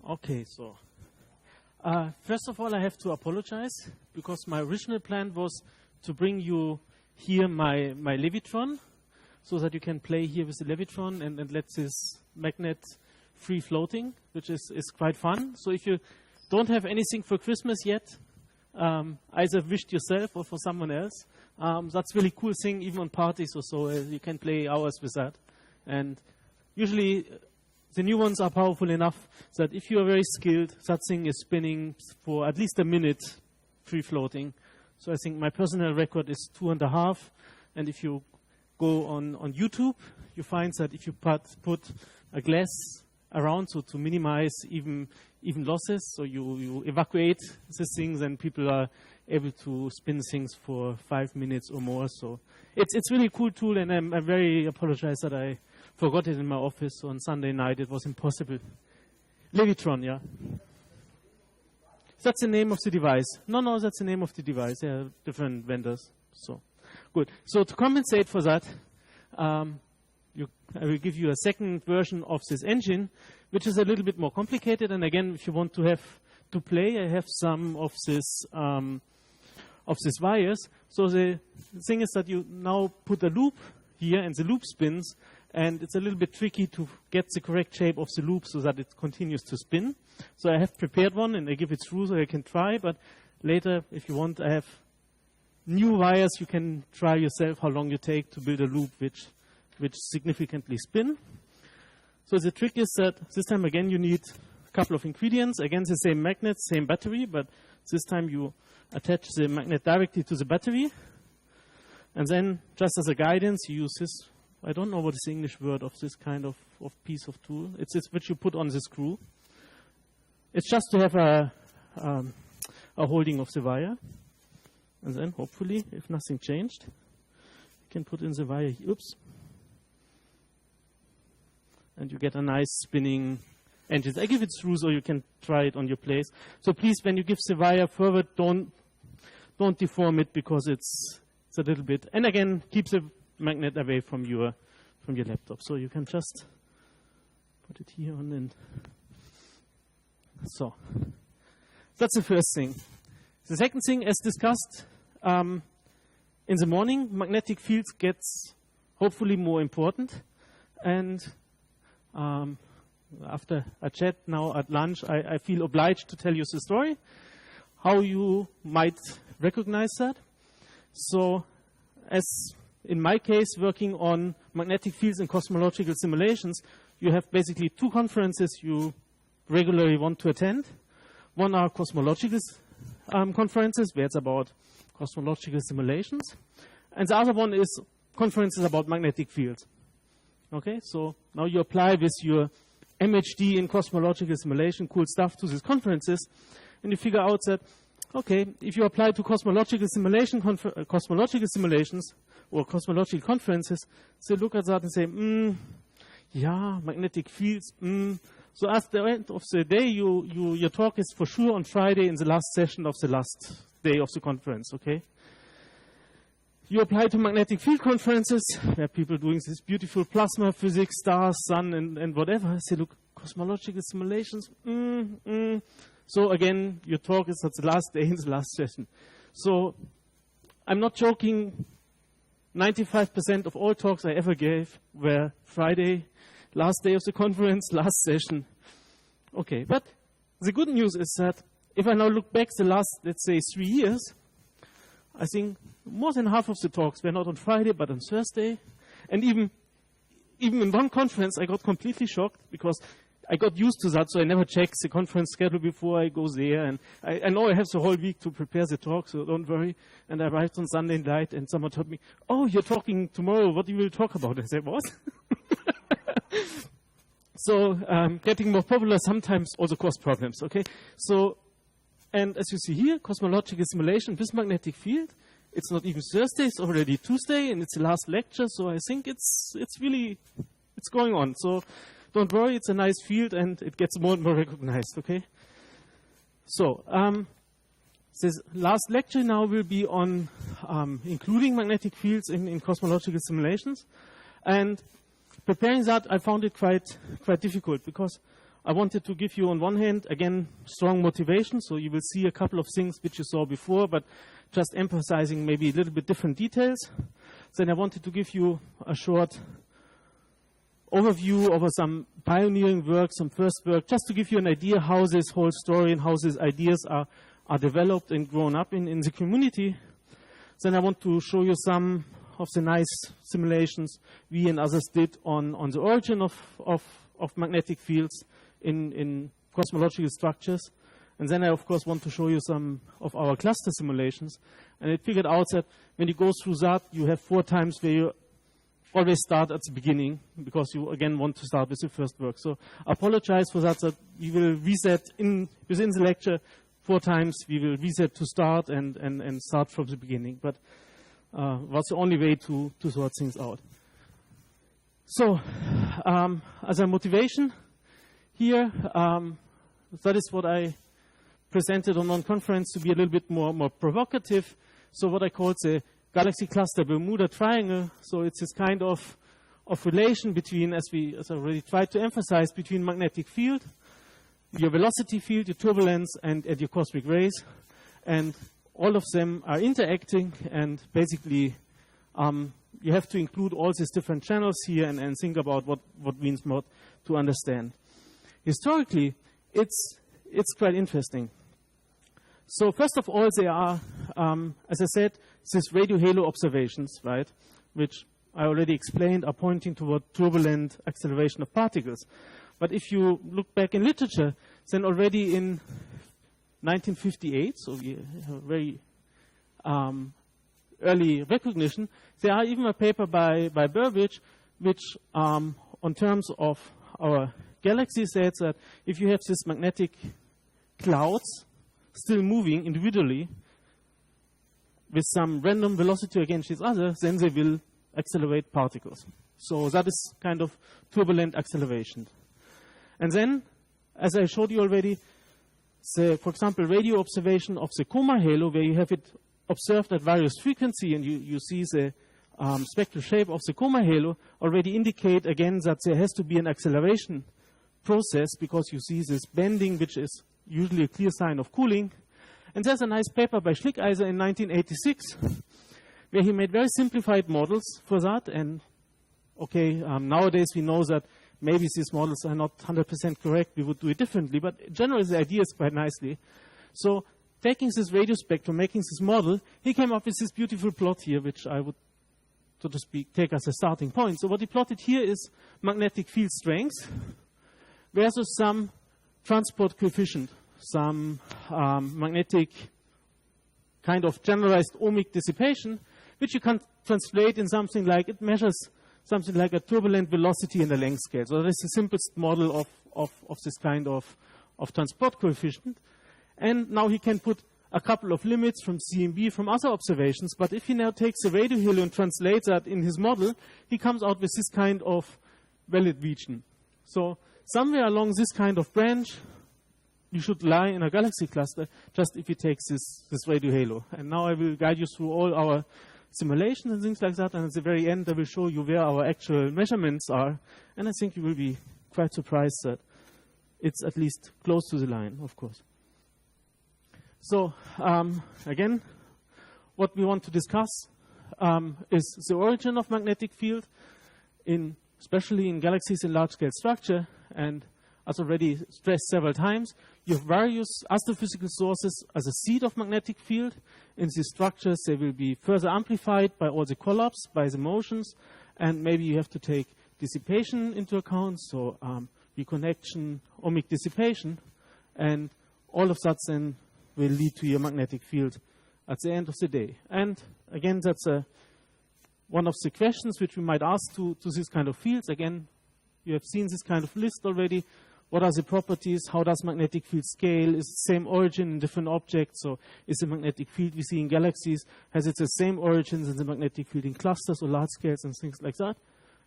Okay, so first of all, I have to apologize because my original plan was to bring you here my Levitron so that you can play here with the Levitron and let this magnet free floating, which is quite fun. So if you don't have anything for Christmas yet, either wished yourself or for someone else, that's really cool thing, even on parties or so, you can play hours with that. And usually the new ones are powerful enough that if you are very skilled, that thing is spinning for at least a minute free floating. So I think my personal record is 2.5. And if you go on YouTube, you find that if you put a glass around, so to minimize even losses, so you evacuate these things, and people are able to spin things for 5 minutes or more. So it's really a cool tool, and I very apologize that I forgot it in my office on Sunday night. It was impossible. Levitron, yeah. That's the name of the device. No, that's the name of the device. There are different vendors. So, good. So to compensate for that, I will give you a second version of this engine, which is a little bit more complicated. And again, if you want to have to play, I have some of these wires. So the thing is that you now put a loop here, and the loop spins. And it's a little bit tricky to get the correct shape of the loop so that it continues to spin. So I have prepared one, and I give it through so you can try. But later, if you want, I have new wires. You can try yourself how long you take to build a loop which significantly spin. So the trick is that this time, again, you need a couple of ingredients. Again, the same magnet, same battery. But this time, you attach the magnet directly to the battery. And then, just as a guidance, you use this. I don't know what is the English word of this kind of piece of tool. It's which you put on the screw. It's just to have a holding of the wire. And then, hopefully, if nothing changed, you can put in the wire. Oops. And you get a nice spinning engine. I give it through so you can try it on your place. So please, when you give the wire forward, don't deform it because it's a little bit. And again, keep the magnet away from your laptop. So you can just put it here on, and so that's the first thing. The second thing, as discussed, in the morning, magnetic fields gets hopefully more important. And after a chat now at lunch, I feel obliged to tell you the story, how you might recognize that. So as in my case, working on magnetic fields and cosmological simulations, you have basically two conferences you regularly want to attend. One are cosmological conferences, where it's about cosmological simulations. And the other one is conferences about magnetic fields. Okay, so now you apply with your MHD in cosmological simulation, cool stuff, to these conferences, and you figure out that, okay, if you apply to cosmological simulations or cosmological conferences, they look at that and say, yeah, magnetic fields, So at the end of the day, your talk is for sure on Friday in the last session of the last day of the conference, okay? You apply to magnetic field conferences, where people are doing this beautiful plasma physics, stars, sun, and whatever. I say, look, cosmological simulations, So again, your talk is at the last day in the last session. So I'm not joking. 95% of all talks I ever gave were Friday, last day of the conference, last session. Okay, but the good news is that if I now look back the last, let's say, 3 years, I think more than half of the talks were not on Friday, but on Thursday. And even in one conference, I got completely shocked because I got used to that, so I never checked the conference schedule before I go there. And I know I have the whole week to prepare the talk, so don't worry. And I arrived on Sunday night, and someone told me, oh, you're talking tomorrow. What do you will talk about? I said, what? So getting more popular sometimes also causes problems, okay? So, and as you see here, cosmological simulation with magnetic field. It's not even Thursday, it's already Tuesday, and it's the last lecture, so I think it's really going on. So don't worry, it's a nice field, and it gets more and more recognized, okay? So this last lecture now will be on including magnetic fields in cosmological simulations. And preparing that, I found it quite difficult, because I wanted to give you, on one hand, again, strong motivation. So you will see a couple of things which you saw before, but just emphasizing maybe a little bit different details. Then I wanted to give you a short overview over some pioneering work, some first work, just to give you an idea how this whole story and how these ideas are developed and grown up in the community. Then I want to show you some of the nice simulations we and others did on the origin of magnetic fields in cosmological structures. And then I, of course, want to show you some of our cluster simulations. And it figured out that when you go through that, you have 4 times where you always start at the beginning, because you, again, want to start with the first work. So I apologize for that we will reset within the lecture 4 times. We will reset to start and start from the beginning. But was the only way to sort things out. So as a motivation here, that is what I presented on one conference, to be a little bit more provocative. So what I call the Galaxy Cluster Bermuda-Triangle. So it's this kind of relation between, as I already tried to emphasize, between magnetic field, your velocity field, your turbulence, and your cosmic rays. And all of them are interacting, and basically you have to include all these different channels here and think about what means what to understand. Historically, it's quite interesting. So first of all, there are, as I said, these radio halo observations, right, which I already explained are pointing toward turbulent acceleration of particles. But if you look back in literature, then already in 1958, so we have a very early recognition, there are even a paper by Burbidge, which on terms of our galaxy says that if you have these magnetic clouds still moving individually with some random velocity against each other, then they will accelerate particles. So that is kind of turbulent acceleration. And then, as I showed you already, for example, radio observation of the coma halo, where you have it observed at various frequency, and you see the spectral shape of the coma halo, already indicate again that there has to be an acceleration process, because you see this bending, which is usually a clear sign of cooling. And there's a nice paper by Schlickeiser in 1986, where he made very simplified models for that. And okay, nowadays we know that maybe these models are not 100% correct. We would do it differently. But generally, the idea is quite nicely. So taking this radio spectrum, making this model, he came up with this beautiful plot here, which I would, so to speak, take as a starting point. So what he plotted here is magnetic field strength versus some transport coefficient, some magnetic kind of generalized ohmic dissipation, which you can translate in something like, it measures something like a turbulent velocity in the length scale. So that is the simplest model of this kind of transport coefficient. And now he can put a couple of limits from CMB from other observations. But if he now takes the radio halo and translates that in his model, he comes out with this kind of valid region. So somewhere along this kind of branch, you should lie in a galaxy cluster, just if you take this radio halo. And now I will guide you through all our simulations and things like that, and at the very end I will show you where our actual measurements are, and I think you will be quite surprised that it's at least close to the line, of course. So again, what we want to discuss is the origin of magnetic field, especially in galaxies in large-scale structure. And as already stressed several times, you have various astrophysical sources as a seed of magnetic field. In these structures, they will be further amplified by all the collapse, by the motions, and maybe you have to take dissipation into account, so reconnection, ohmic dissipation, and all of that then will lead to your magnetic field at the end of the day. And again, that's one of the questions which we might ask to these kind of fields. Again, you have seen this kind of list already. What are the properties? How does magnetic field scale? Is it the same origin in different objects? So is the magnetic field we see in galaxies, has it the same origins in the magnetic field in clusters or large scales and things like that?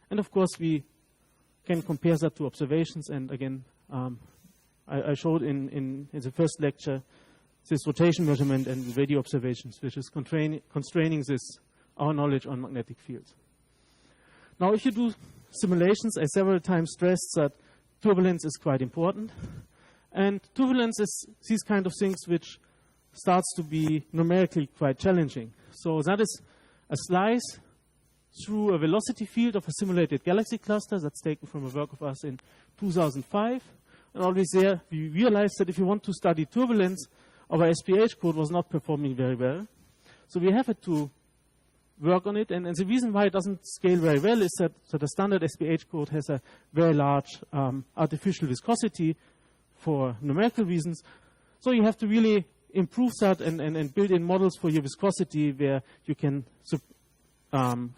And of course, we can compare that to observations. And again, I showed in the first lecture this rotation measurement and radio observations, which is constraining our knowledge on magnetic fields. Now, if you do simulations, I several times stressed that turbulence is quite important. And turbulence is these kind of things which starts to be numerically quite challenging. So that is a slice through a velocity field of a simulated galaxy cluster. That's taken from a work of us in 2005. And always there, we realized that if you want to study turbulence, our SPH code was not performing very well. So we have to work on it. And the reason why it doesn't scale very well is that the standard SPH code has a very large artificial viscosity for numerical reasons. So you have to really improve that and build in models for your viscosity where you can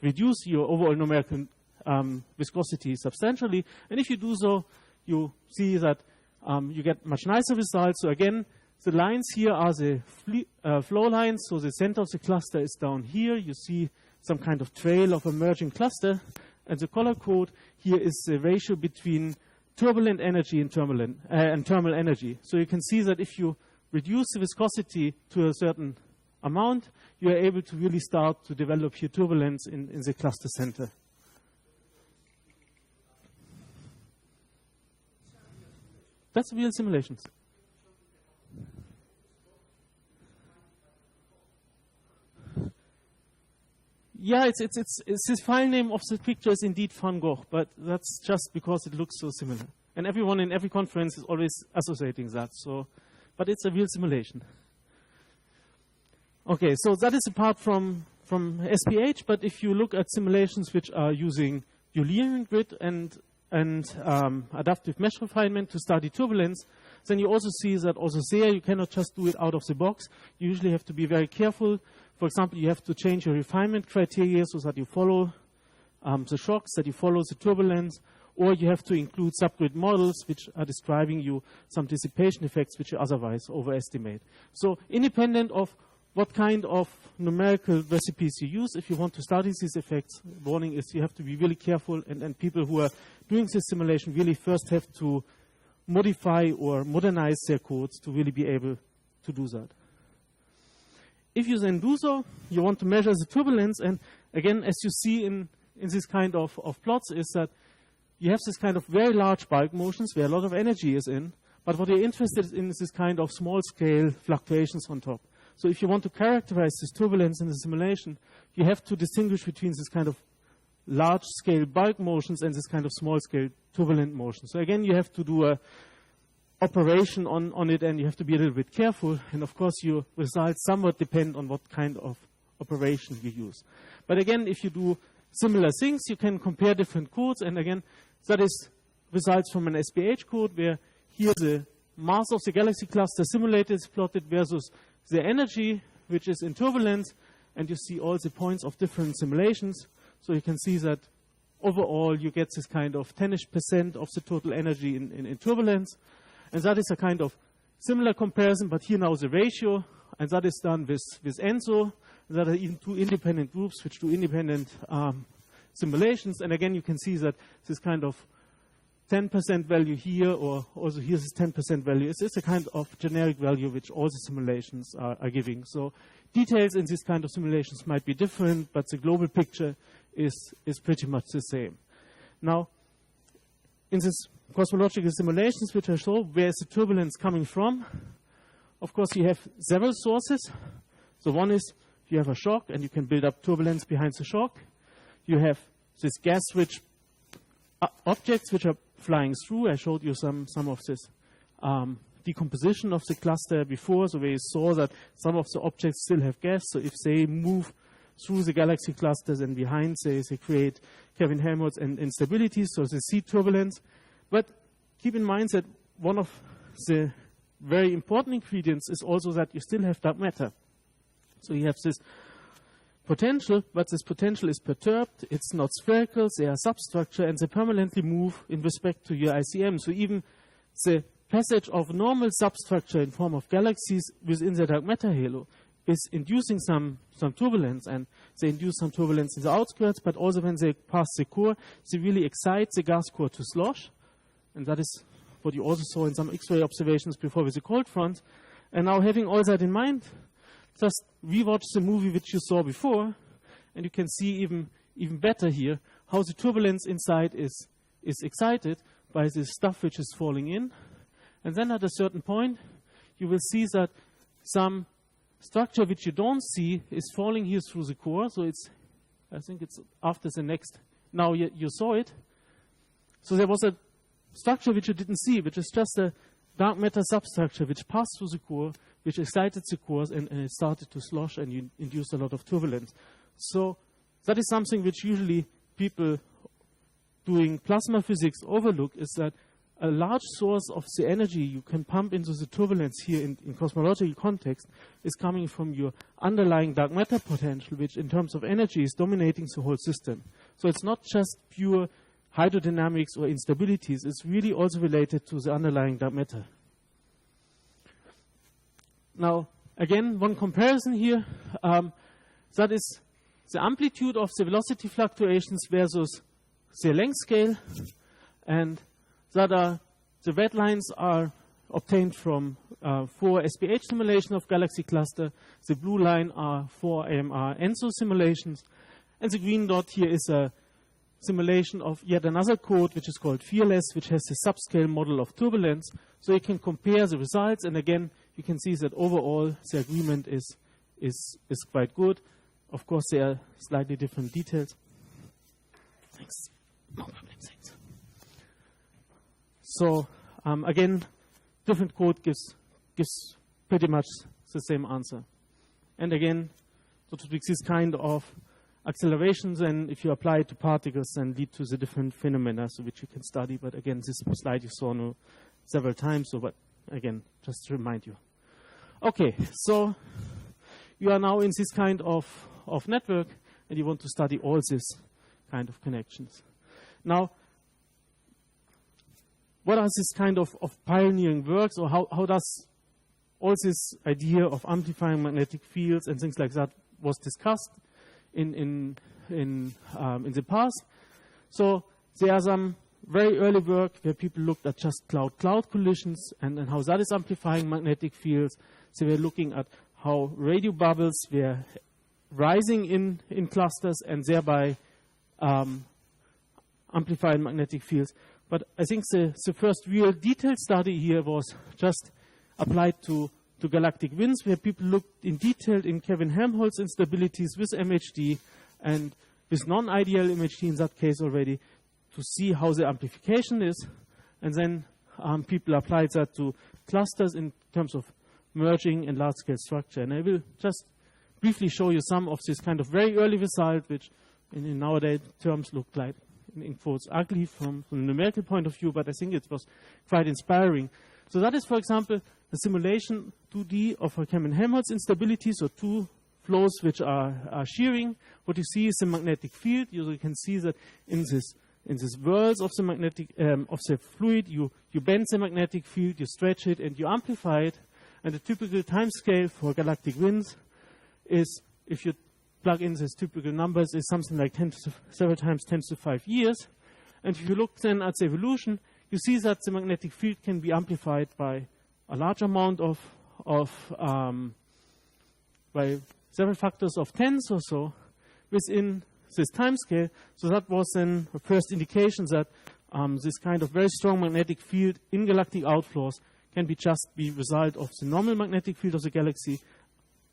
reduce your overall numerical viscosity substantially. And if you do so, you see that you get much nicer results. So again, the lines here are the flow lines. So the center of the cluster is down here. You see some kind of trail of a merging cluster. And the color code here is the ratio between turbulent energy and thermal energy. So you can see that if you reduce the viscosity to a certain amount, you are able to really start to develop your turbulence in the cluster center. That's real simulations. Yeah, it's the file name of the picture is indeed Van Gogh, but that's just because it looks so similar. And everyone in every conference is always associating that. So, but it's a real simulation. Okay, so that is apart from SPH. But if you look at simulations which are using Eulerian grid and adaptive mesh refinement to study turbulence, then you also see that also there you cannot just do it out of the box. You usually have to be very careful. For example, you have to change your refinement criteria so that you follow the shocks, that you follow the turbulence, or you have to include subgrid models which are describing you some dissipation effects which you otherwise overestimate. So independent of what kind of numerical recipes you use, if you want to study these effects, warning is you have to be really careful, and people who are doing this simulation really first have to modify or modernize their codes to really be able to do that. If you then do so, you want to measure the turbulence, and again, as you see in this kind of plots, is that you have this kind of very large bulk motions where a lot of energy is in, but what you're interested in is this kind of small-scale fluctuations on top. So if you want to characterize this turbulence in the simulation, you have to distinguish between this kind of large-scale bulk motions and this kind of small-scale turbulent motions. So again, you have to do a operation on it, and you have to be a little bit careful. And of course, your results somewhat depend on what kind of operation you use. But again, if you do similar things, you can compare different codes. And again, that is results from an SPH code where here the mass of the galaxy cluster simulated is plotted versus the energy, which is in turbulence. And you see all the points of different simulations. So you can see that overall you get this kind of 10% of the total energy in turbulence. And that is a kind of similar comparison, but here now the ratio, and that is done with ENSO. There are even two independent groups which do independent simulations. And again, you can see that this kind of 10% value here, or also here's this 10% value. It's a kind of generic value which all the simulations are giving. So details in this kind of simulations might be different, but the global picture is pretty much the same. Now, in this cosmological simulations which I show, where is the turbulence coming from? Of course, you have several sources. So one is you have a shock, and you can build up turbulence behind the shock. You have this gas-rich objects which are flying through. I showed you some of this decomposition of the cluster before, so we saw that some of the objects still have gas. So if they move through the galaxy clusters and behind, they create Kelvin-Helmholtz and instabilities, so they see turbulence. But keep in mind that one of the very important ingredients is also that you still have dark matter. So you have this potential, but this potential is perturbed. It's not spherical. They are substructure, and they permanently move in respect to your ICM. So even the passage of normal substructure in form of galaxies within the dark matter halo is inducing some turbulence, and they induce some turbulence in the outskirts, but also when they pass the core, they really excite the gas core to slosh. And that is what you also saw in some X-ray observations before with the cold front. And now having all that in mind, just rewatch the movie which you saw before, and you can see even better here how the turbulence inside is excited. by this stuff which is falling in. And then at a certain point, you will see that some structure which you don't see is falling here through the core. So it's, I think it's after the next, now you saw it. So there was a structure which you didn't see, which is just a dark matter substructure which passed through the core, which excited the cores, and it started to slosh, and you induced a lot of turbulence. So that is something which usually people doing plasma physics overlook, is that a large source of the energy you can pump into the turbulence here in cosmological context is coming from your underlying dark matter potential, which in terms of energy is dominating the whole system. So it's not just pure hydrodynamics or instabilities, it's really also related to the underlying dark matter. Now, again, one comparison here, that is the amplitude of the velocity fluctuations versus the length scale, and that are, the red lines are obtained from 4 SPH simulation of galaxy cluster. The blue line are 4 AMR ENSO simulations. And the green dot here is a simulation of yet another code, which is called Fearless, which has the subscale model of turbulence. So you can compare the results, and again, you can see that overall the agreement is quite good. Of course, there are slightly different details. Thanks. No problem, thanks. So again, different code gives pretty much the same answer. And again, so to speak, this kind of accelerations, and if you apply it to particles, then lead to the different phenomena, so which you can study. But again, this slide you saw now several times. So, but again, just to remind you. Okay, so you are now in this kind of network, and you want to study all these kind of connections. Now, what are this kind of pioneering works, or how does all this idea of amplifying magnetic fields and things like that was discussed in the past? So there are some very early work where people looked at just cloud-cloud collisions and how that is amplifying magnetic fields. They were looking at how radio bubbles were rising in clusters and thereby amplifying magnetic fields. But I think the first real detailed study here was just applied to galactic winds, where people looked in detail in Kelvin Helmholtz instabilities with MHD and with non-ideal MHD in that case already, to see how the amplification is. And then people applied that to clusters in terms of merging and large-scale structure. And I will just briefly show you some of this kind of very early result, which in nowadays terms looked like, in quotes, ugly from a numerical point of view, but I think it was quite inspiring. So that is, for example, a simulation 2D of a Kelvin-Helmholtz instability, so two flows which are shearing. What you see is the magnetic field. You can see that in this whirls of the magnetic of the fluid, you bend the magnetic field, you stretch it, and you amplify it. And the typical time scale for galactic winds is, if you plug in these typical numbers, is something like several times 10 to the 5 years. And if you look then at the evolution, you see that the magnetic field can be amplified by a large amount by several factors of tens or so within this time scale. So that was then the first indication that this kind of very strong magnetic field in galactic outflows can be just the result of the normal magnetic field of the galaxy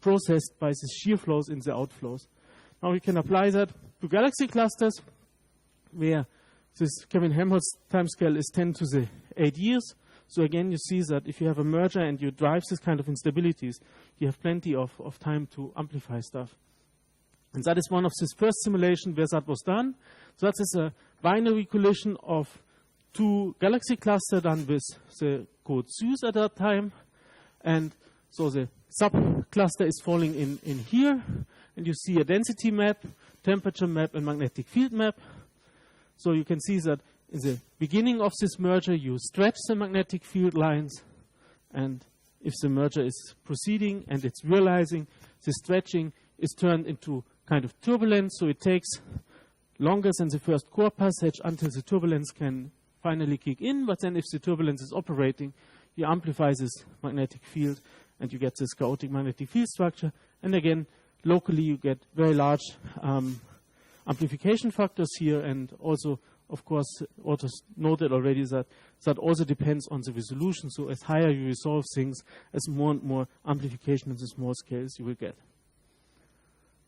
processed by the shear flows in the outflows. Now we can apply that to galaxy clusters, where this Kelvin-Helmholtz timescale is 10 to the 8 years. So again, you see that if you have a merger and you drive this kind of instabilities, you have plenty of time to amplify stuff. And that is one of this first simulation where that was done. So that is a binary collision of two galaxy clusters done with the code Zeus at that time. And so the subcluster is falling in here, and you see a density map, temperature map, and magnetic field map. So you can see that in the beginning of this merger, you stretch the magnetic field lines, and if the merger is proceeding and it's realizing, the stretching is turned into kind of turbulence, so it takes longer than the first core passage until the turbulence can finally kick in. But then if the turbulence is operating, you amplify this magnetic field, and you get this chaotic magnetic field structure. And again, locally you get very large amplification factors here, and also of course, authors noted already that that also depends on the resolution. So as higher you resolve things, as more and more amplification in the small scales you will get.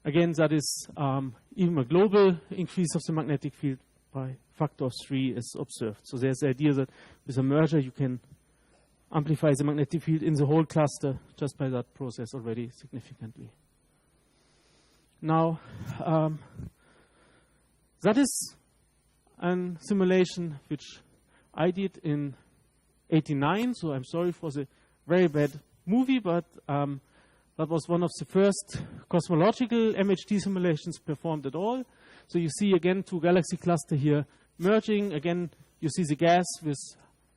Again, that is even a global increase of the magnetic field by factor of 3 is observed. So there's the idea that with a merger you can amplify the magnetic field in the whole cluster just by that process already significantly. Now, that is a simulation which I did in '89, so I'm sorry for the very bad movie, but that was one of the first cosmological MHD simulations performed at all. So you see again 2 galaxy cluster here merging. Again, you see the gas with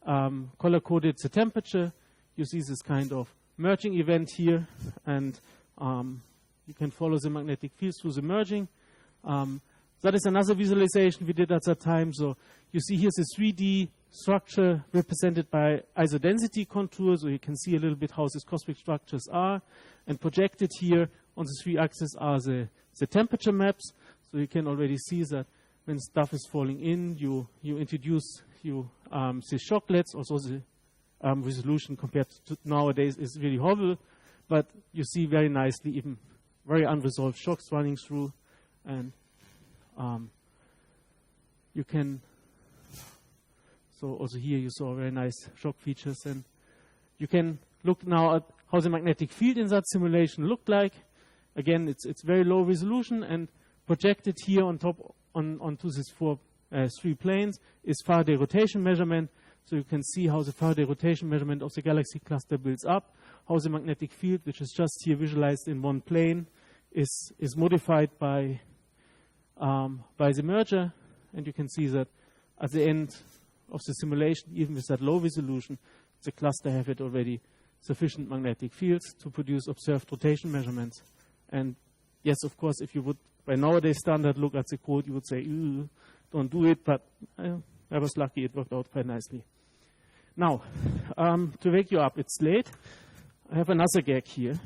color-coded the temperature. You see this kind of merging event here, and you can follow the magnetic fields through the merging. That is another visualization we did at that time. So you see here's a 3D structure represented by isodensity contours, so you can see a little bit how these cosmic structures are. And projected here on the 3 axes are the temperature maps. So you can already see that when stuff is falling in, you introduce the shocklets. Also the resolution compared to nowadays is really horrible. But you see very nicely even very unresolved shocks running through. And you can, so also here you saw very nice shock features. And you can look now at how the magnetic field in that simulation looked like. Again, it's very low resolution, and projected here on top onto these 3 planes is Faraday rotation measurement. So you can see how the Faraday rotation measurement of the galaxy cluster builds up, how the magnetic field, which is just here visualized in one plane, is modified by the merger. And you can see that at the end of the simulation, even with that low resolution, the cluster have it already sufficient magnetic fields to produce observed rotation measurements. And yes, of course, if you would, by nowadays standard, look at the code, you would say, don't do it, but I was lucky, it worked out quite nicely. Now, to wake you up, it's late. I have another gag here.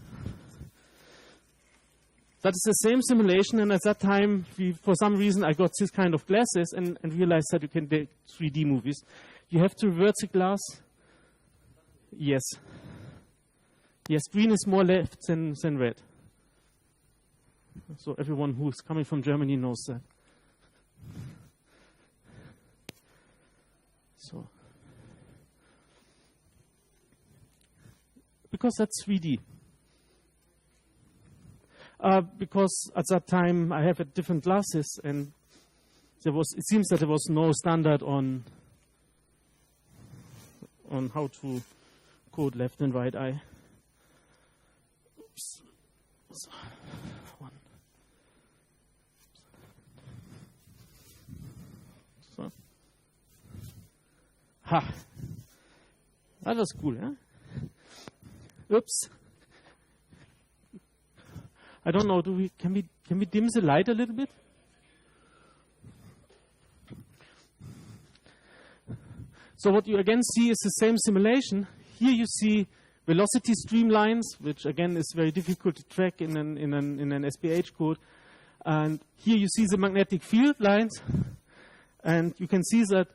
That is the same simulation, and at that time, for some reason, I got this kind of glasses and realized that you can do 3D movies. You have to revert the glass. Yes. Yes, green is more left than red. So everyone who's coming from Germany knows that. So, because that's 3D. Because at that time I have different glasses, and it seems that there was no standard on how to code left and right eye. Oops. So, one. So. Ha! That was cool, huh? Oops. I don't know, can we dim the light a little bit? So what you again see is the same simulation. Here you see velocity streamlines, which again is very difficult to track in an SPH code. And here you see the magnetic field lines, and you can see that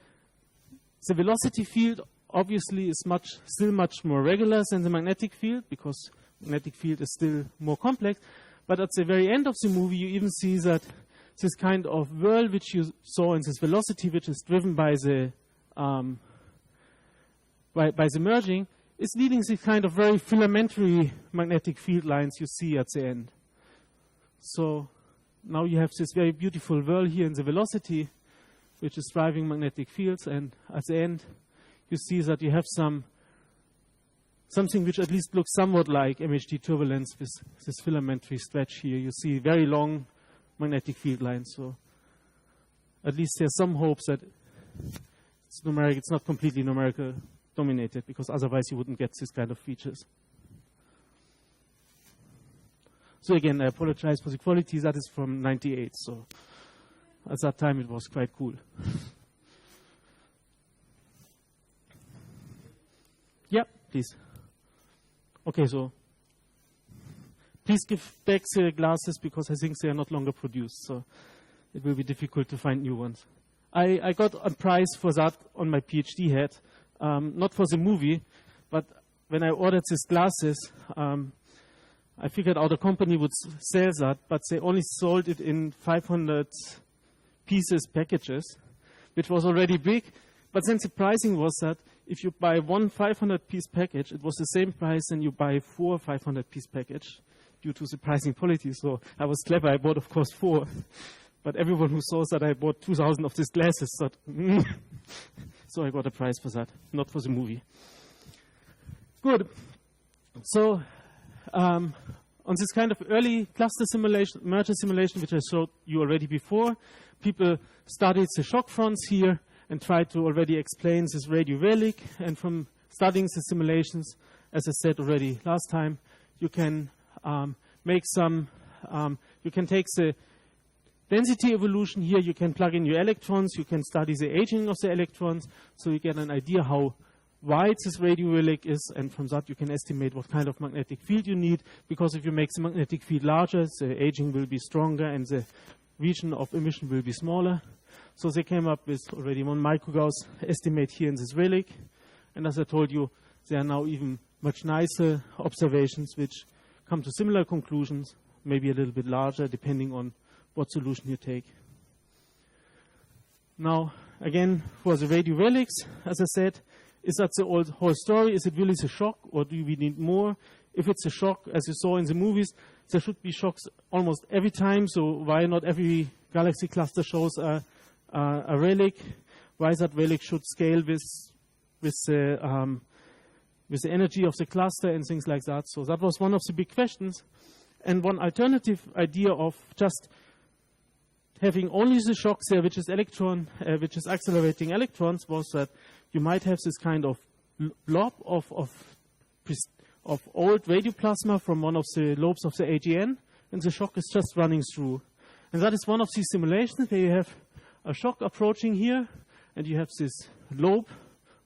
the velocity field obviously is still much more regular than the magnetic field, because magnetic field is still more complex. But at the very end of the movie, you even see that this kind of whirl which you saw in this velocity, which is driven by the merging, is leading to kind of very filamentary magnetic field lines you see at the end. So now you have this very beautiful whirl here in the velocity, which is driving magnetic fields, and at the end you see that you have something which at least looks somewhat like MHD turbulence with this filamentary stretch here. You see very long magnetic field lines, so at least there's some hopes that it's not completely numerical dominated, because otherwise you wouldn't get this kind of features. So again, I apologize for the quality. That is from '98, so at that time it was quite cool. Yeah, please. Okay, so please give back the glasses, because I think they are not longer produced, so it will be difficult to find new ones. I got a prize for that on my PhD hat, not for the movie, but when I ordered these glasses, I figured out a company would sell that, but they only sold it in 500 pieces packages, which was already big. But then surprising was that if you buy one 500-piece package, it was the same price than you buy 4 500-piece package due to the pricing policy. So I was clever. I bought, of course, 4. But everyone who saw that I bought 2,000 of these glasses thought, So I got a prize for that, not for the movie. Good. So on this kind of early cluster simulation, merger simulation, which I showed you already before, people studied the shock fronts here and tried to already explain this radio relic. And from studying the simulations, as I said already last time, you can make some, you can take the density evolution here, you can plug in your electrons, you can study the aging of the electrons, so you get an idea how wide this radio relic is, and from that you can estimate what kind of magnetic field you need, because if you make the magnetic field larger, the aging will be stronger and the region of emission will be smaller. So they came up with already 1 microgauss estimate here in this relic, and as I told you, there are now even much nicer observations which come to similar conclusions, maybe a little bit larger depending on what solution you take. Now, again, for the radio relics, as I said, is that the whole story? Is it really the shock, or do we need more? If it's a shock, as you saw in the movies, there should be shocks almost every time, so why not every galaxy cluster shows a relic? Why that relic should scale with the energy of the cluster and things like that? So that was one of the big questions. And one alternative idea of just having only the shocks there, which is accelerating electrons, was that you might have this kind of blob of old radioplasma from one of the lobes of the AGN, and the shock is just running through. And that is one of these simulations where you have a shock approaching here, and you have this lobe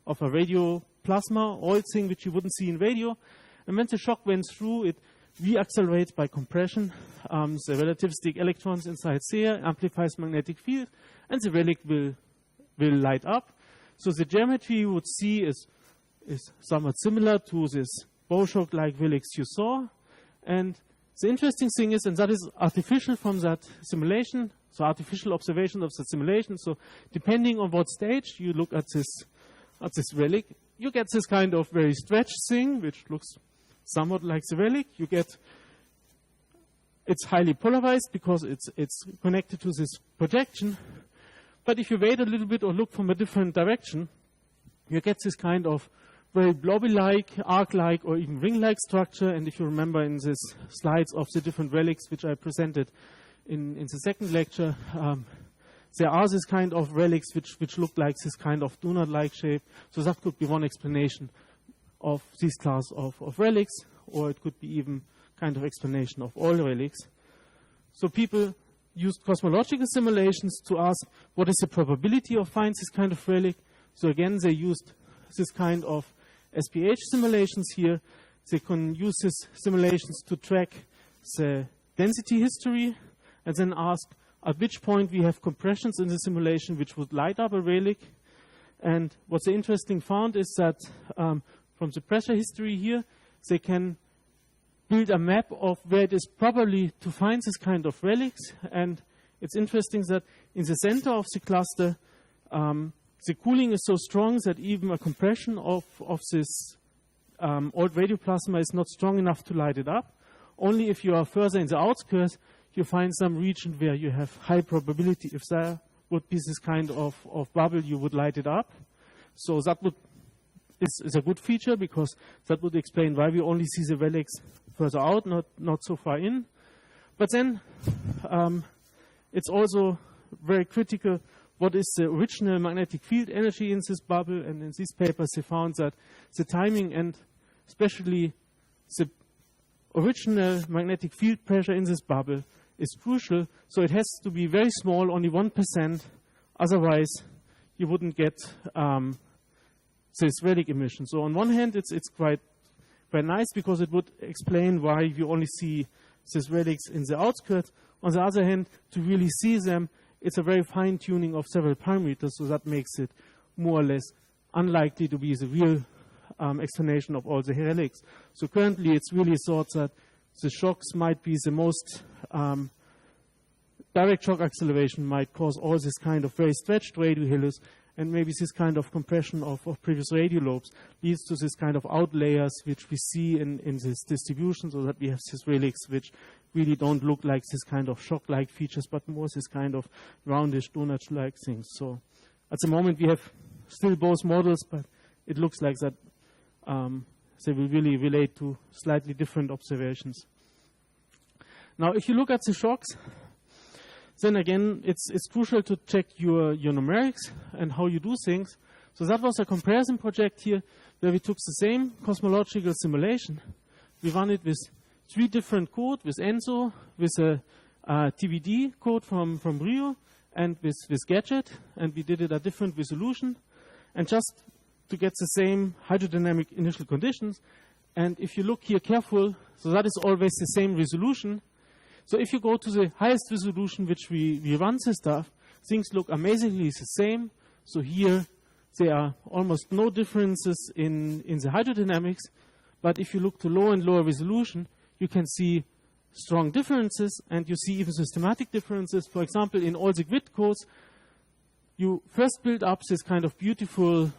of a radioplasma, old thing which you wouldn't see in radio. And when the shock went through, it reaccelerates by compression the relativistic electrons inside there, amplifies magnetic field, and the relic will light up. So the geometry you would see is somewhat similar to this bow shock-like relics you saw. And the interesting thing is, and that is artificial from that simulation, so artificial observation of the simulation. So depending on what stage you look at this relic, you get this kind of very stretched thing, which looks somewhat like the relic. You get, it's highly polarized because it's connected to this projection. But if you wait a little bit or look from a different direction, you get this kind of very blobby-like, arc-like, or even ring-like structure. And if you remember in these slides of the different relics which I presented in the second lecture, there are this kind of relics which look like this kind of donut-like shape. So that could be one explanation of this class of relics, or it could be even kind of explanation of all relics. So people used cosmological simulations to ask what is the probability of finding this kind of relic. So again, they used this kind of SPH simulations here. They can use these simulations to track the density history and then ask at which point we have compressions in the simulation which would light up a relic. And what they interesting found is that from the pressure history here, they can build a map of where it is probably to find this kind of relics. And it's interesting that in the center of the cluster, the cooling is so strong that even a compression of this old radioplasma is not strong enough to light it up. Only if you are further in the outskirts, you find some region where you have high probability. If there would be this kind of bubble, you would light it up. So that is a good feature, because that would explain why we only see the relics further out, not so far in. But then it's also very critical what is the original magnetic field energy in this bubble. And in these papers they found that the timing and especially the original magnetic field pressure in this bubble is crucial. So it has to be very small, only 1%. Otherwise you wouldn't get this relic emission. So on one hand it's quite nice, because it would explain why you only see these relics in the outskirts. On the other hand, to really see them, it's a very fine tuning of several parameters, so that makes it more or less unlikely to be the real explanation of all the relics. So currently it's really thought that the shocks might be the most direct shock acceleration might cause all this kind of very stretched radio helix, and maybe this kind of compression of previous radio lobes leads to this kind of outlayers which we see in this distribution, so that we have these relics which really don't look like this kind of shock-like features, but more this kind of roundish donut-like things. So at the moment we have still both models, but it looks like that they will really relate to slightly different observations. Now, if you look at the shocks, then again, it's crucial to check your numerics and how you do things. So that was a comparison project here, where we took the same cosmological simulation. We run it with 3 different code, with ENSO, with a TBD code from Rio, and with Gadget, and we did it at different resolution, and just to get the same hydrodynamic initial conditions. And if you look here careful, so that is always the same resolution. So if you go to the highest resolution which we run this stuff, things look amazingly the same. So here there are almost no differences in the hydrodynamics. But if you look to lower and lower resolution, you can see strong differences, and you see even systematic differences. For example, in all the grid codes, you first build up this kind of beautiful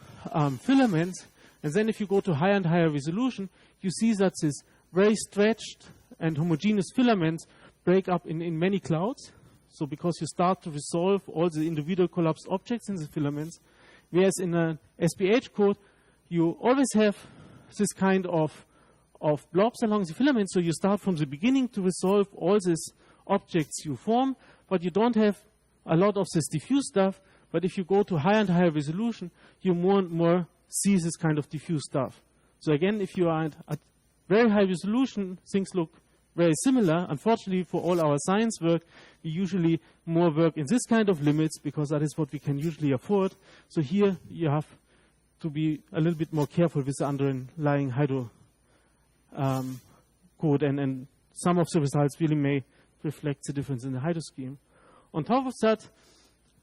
filaments, and then if you go to higher and higher resolution, you see that this very stretched and homogeneous filaments break up in many clouds. So because you start to resolve all the individual collapsed objects in the filaments, whereas in an SPH code, you always have this kind of blobs along the filament. So you start from the beginning to resolve all these objects you form, but you don't have a lot of this diffuse stuff. But if you go to higher and higher resolution, you more and more see this kind of diffuse stuff. So again, if you are at very high resolution, things look very similar. Unfortunately, for all our science work, we usually more work in this kind of limits, because that is what we can usually afford. So here you have to be a little bit more careful with the underlying hydro code, and some of the results really may reflect the difference in the hydro scheme. On top of that,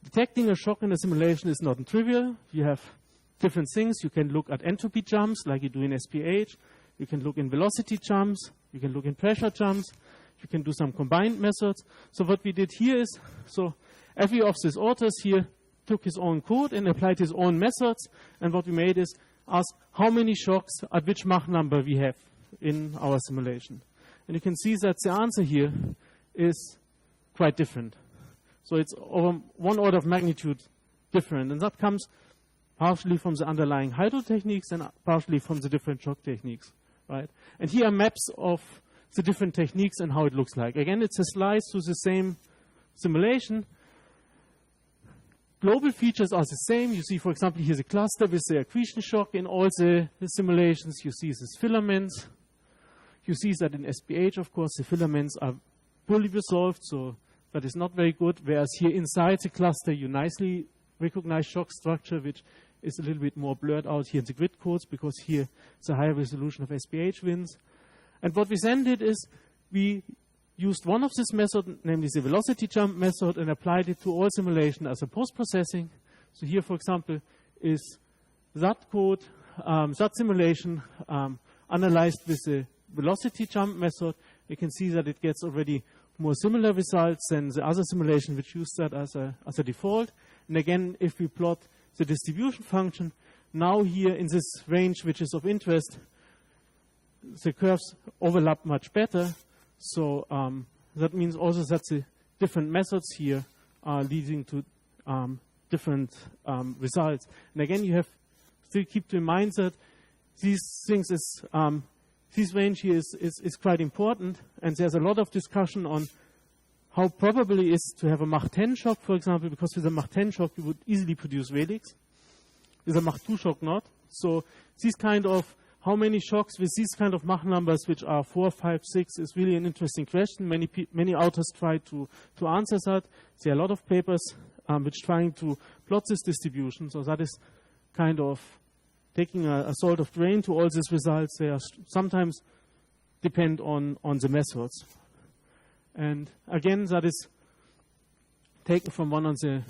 detecting a shock in a simulation is not trivial. You have different things. You can look at entropy jumps like you do in SPH. You can look in velocity jumps. You can look in pressure jumps. You can do some combined methods. So what we did here is, so every of these authors here took his own code and applied his own methods. And what we made is ask how many shocks at which Mach number we have in our simulation. And you can see that the answer here is quite different. So it's over 1 order of magnitude different. And that comes partially from the underlying hydro techniques and partially from the different shock techniques, right? And here are maps of the different techniques and how it looks like. Again, it's a slice to the same simulation. Global features are the same. You see, for example, here's a cluster with the accretion shock in all the simulations. You see these filaments. You see that in SPH, of course, the filaments are fully resolved, so that is not very good. Whereas here inside the cluster, you nicely recognize shock structure, which is a little bit more blurred out here in the grid codes, because here it's a higher resolution of SPH wins. And what we then did is we used one of this method, namely the velocity jump method, and applied it to all simulation as a post-processing. So here, for example, is that code, that simulation analyzed with the velocity jump method. You can see that it gets already more similar results than the other simulation which used that as a default. And again, if we plot the distribution function, now here in this range which is of interest, the curves overlap much better. So that means also that the different methods here are leading to different results. And again, you have to keep in mind that these things is this range here is quite important, and there's a lot of discussion on how probable it is to have a Mach 10 shock, for example, because with a Mach 10 shock you would easily produce relics. With a Mach 2 shock not. So this kind of how many shocks with these kind of Mach numbers, which are 4, 5, 6, is really an interesting question. Many authors try to answer that. There are a lot of papers which trying to plot this distribution. So that is kind of taking a sort of grain to all these results. They are sometimes depend on the methods. And again, that is taken from one of the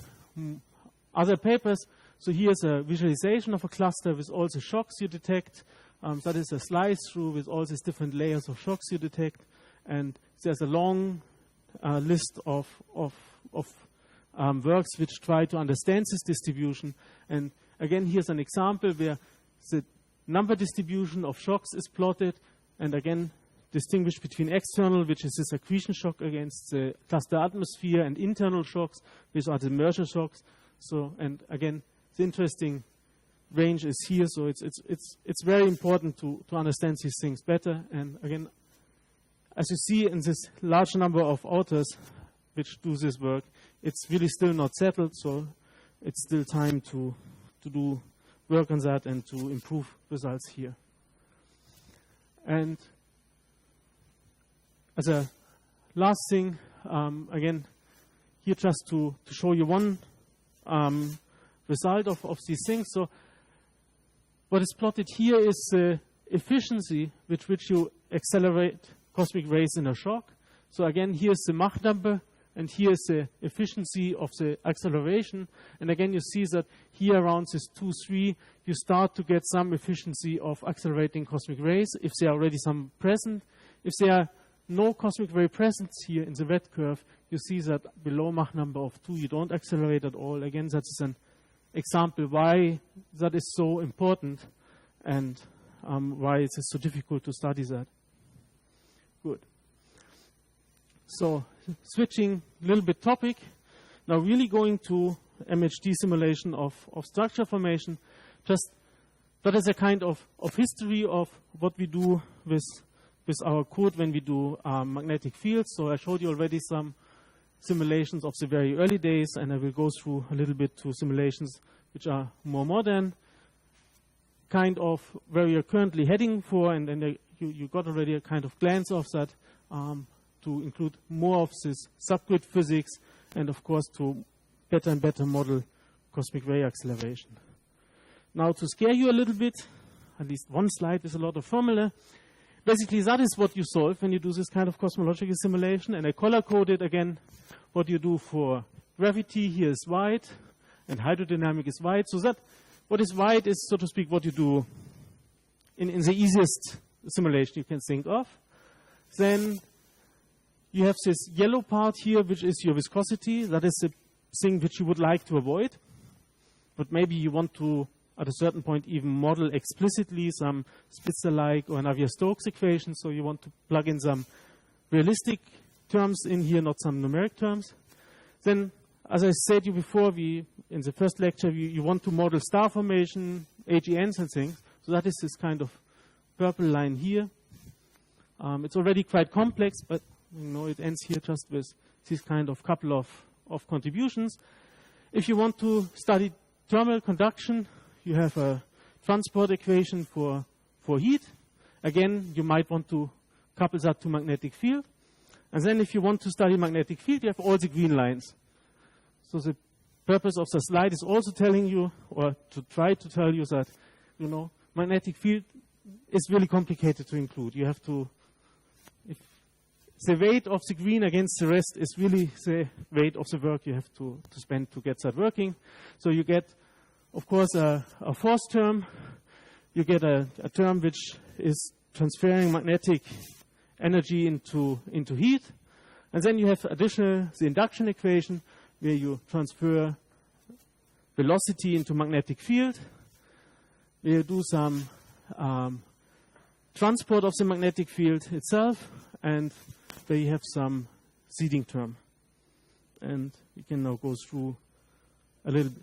other papers. So here's a visualization of a cluster with all the shocks you detect. That is a slice through with all these different layers of shocks you detect. And there's a long list of works which try to understand this distribution. And again, here's an example where the number distribution of shocks is plotted, and again, distinguish between external, which is this accretion shock against the cluster atmosphere, and internal shocks, which are the merger shocks. So, and again, the interesting range is here. So it's very important to understand these things better. And again, as you see in this large number of authors which do this work, it's really still not settled. So it's still time to do work on that and to improve results here. And as a last thing, again, here just to show you one result of these things. So what is plotted here is the efficiency with which you accelerate cosmic rays in a shock. So again, here's the Mach number, and here's the efficiency of the acceleration. And again, you see that here around this 2, 3, you start to get some efficiency of accelerating cosmic rays if there are already some present. If there are no cosmic ray presence here in the red curve, you see that below Mach number of 2, you don't accelerate at all. Again, that is an example why that is so important and why it is so difficult to study that. Good. So switching a little bit topic, now really going to MHD simulation of structure formation. Just that is a kind of history of what we do with our code when we do magnetic fields. So I showed you already some simulations of the very early days, and I will go through a little bit to simulations which are more modern, kind of where you're currently heading for, and then you got already a kind of glance of that, to include more of this subgrid physics, and of course to better and better model cosmic ray acceleration. Now to scare you a little bit, at least one slide is a lot of formula. Basically that is what you solve when you do this kind of cosmological simulation, and I color-coded again what you do for gravity. Here is white, and hydrodynamic is white. So that what is white is, so to speak, what you do in the easiest simulation you can think of. Then you have this yellow part here, which is your viscosity. That is the thing which you would like to avoid. But maybe you want to, at a certain point, even model explicitly some Spitzer-like or Navier-Stokes equation. So you want to plug in some realistic terms in here, not some numeric terms. Then, as I said to you before, in the first lecture, you want to model star formation, AGNs and things. So that is this kind of purple line here. It's already quite complex, but you know, it ends here just with this kind of couple of contributions. If you want to study thermal conduction, you have a transport equation for heat. Again, you might want to couple that to magnetic field. And then if you want to study magnetic field, you have all the green lines. So the purpose of the slide is also telling you, or to try to tell you that, you know, magnetic field is really complicated to include. You have to, if the weight of the green against the rest is really the weight of the work you have to spend to get that working. So you get, of course, a force term. You get a term which is transferring magnetic energy into heat. And then you have additional, the induction equation, where you transfer velocity into magnetic field. Where you do some transport of the magnetic field itself, and where you have some seeding term. And we can now go through a little bit.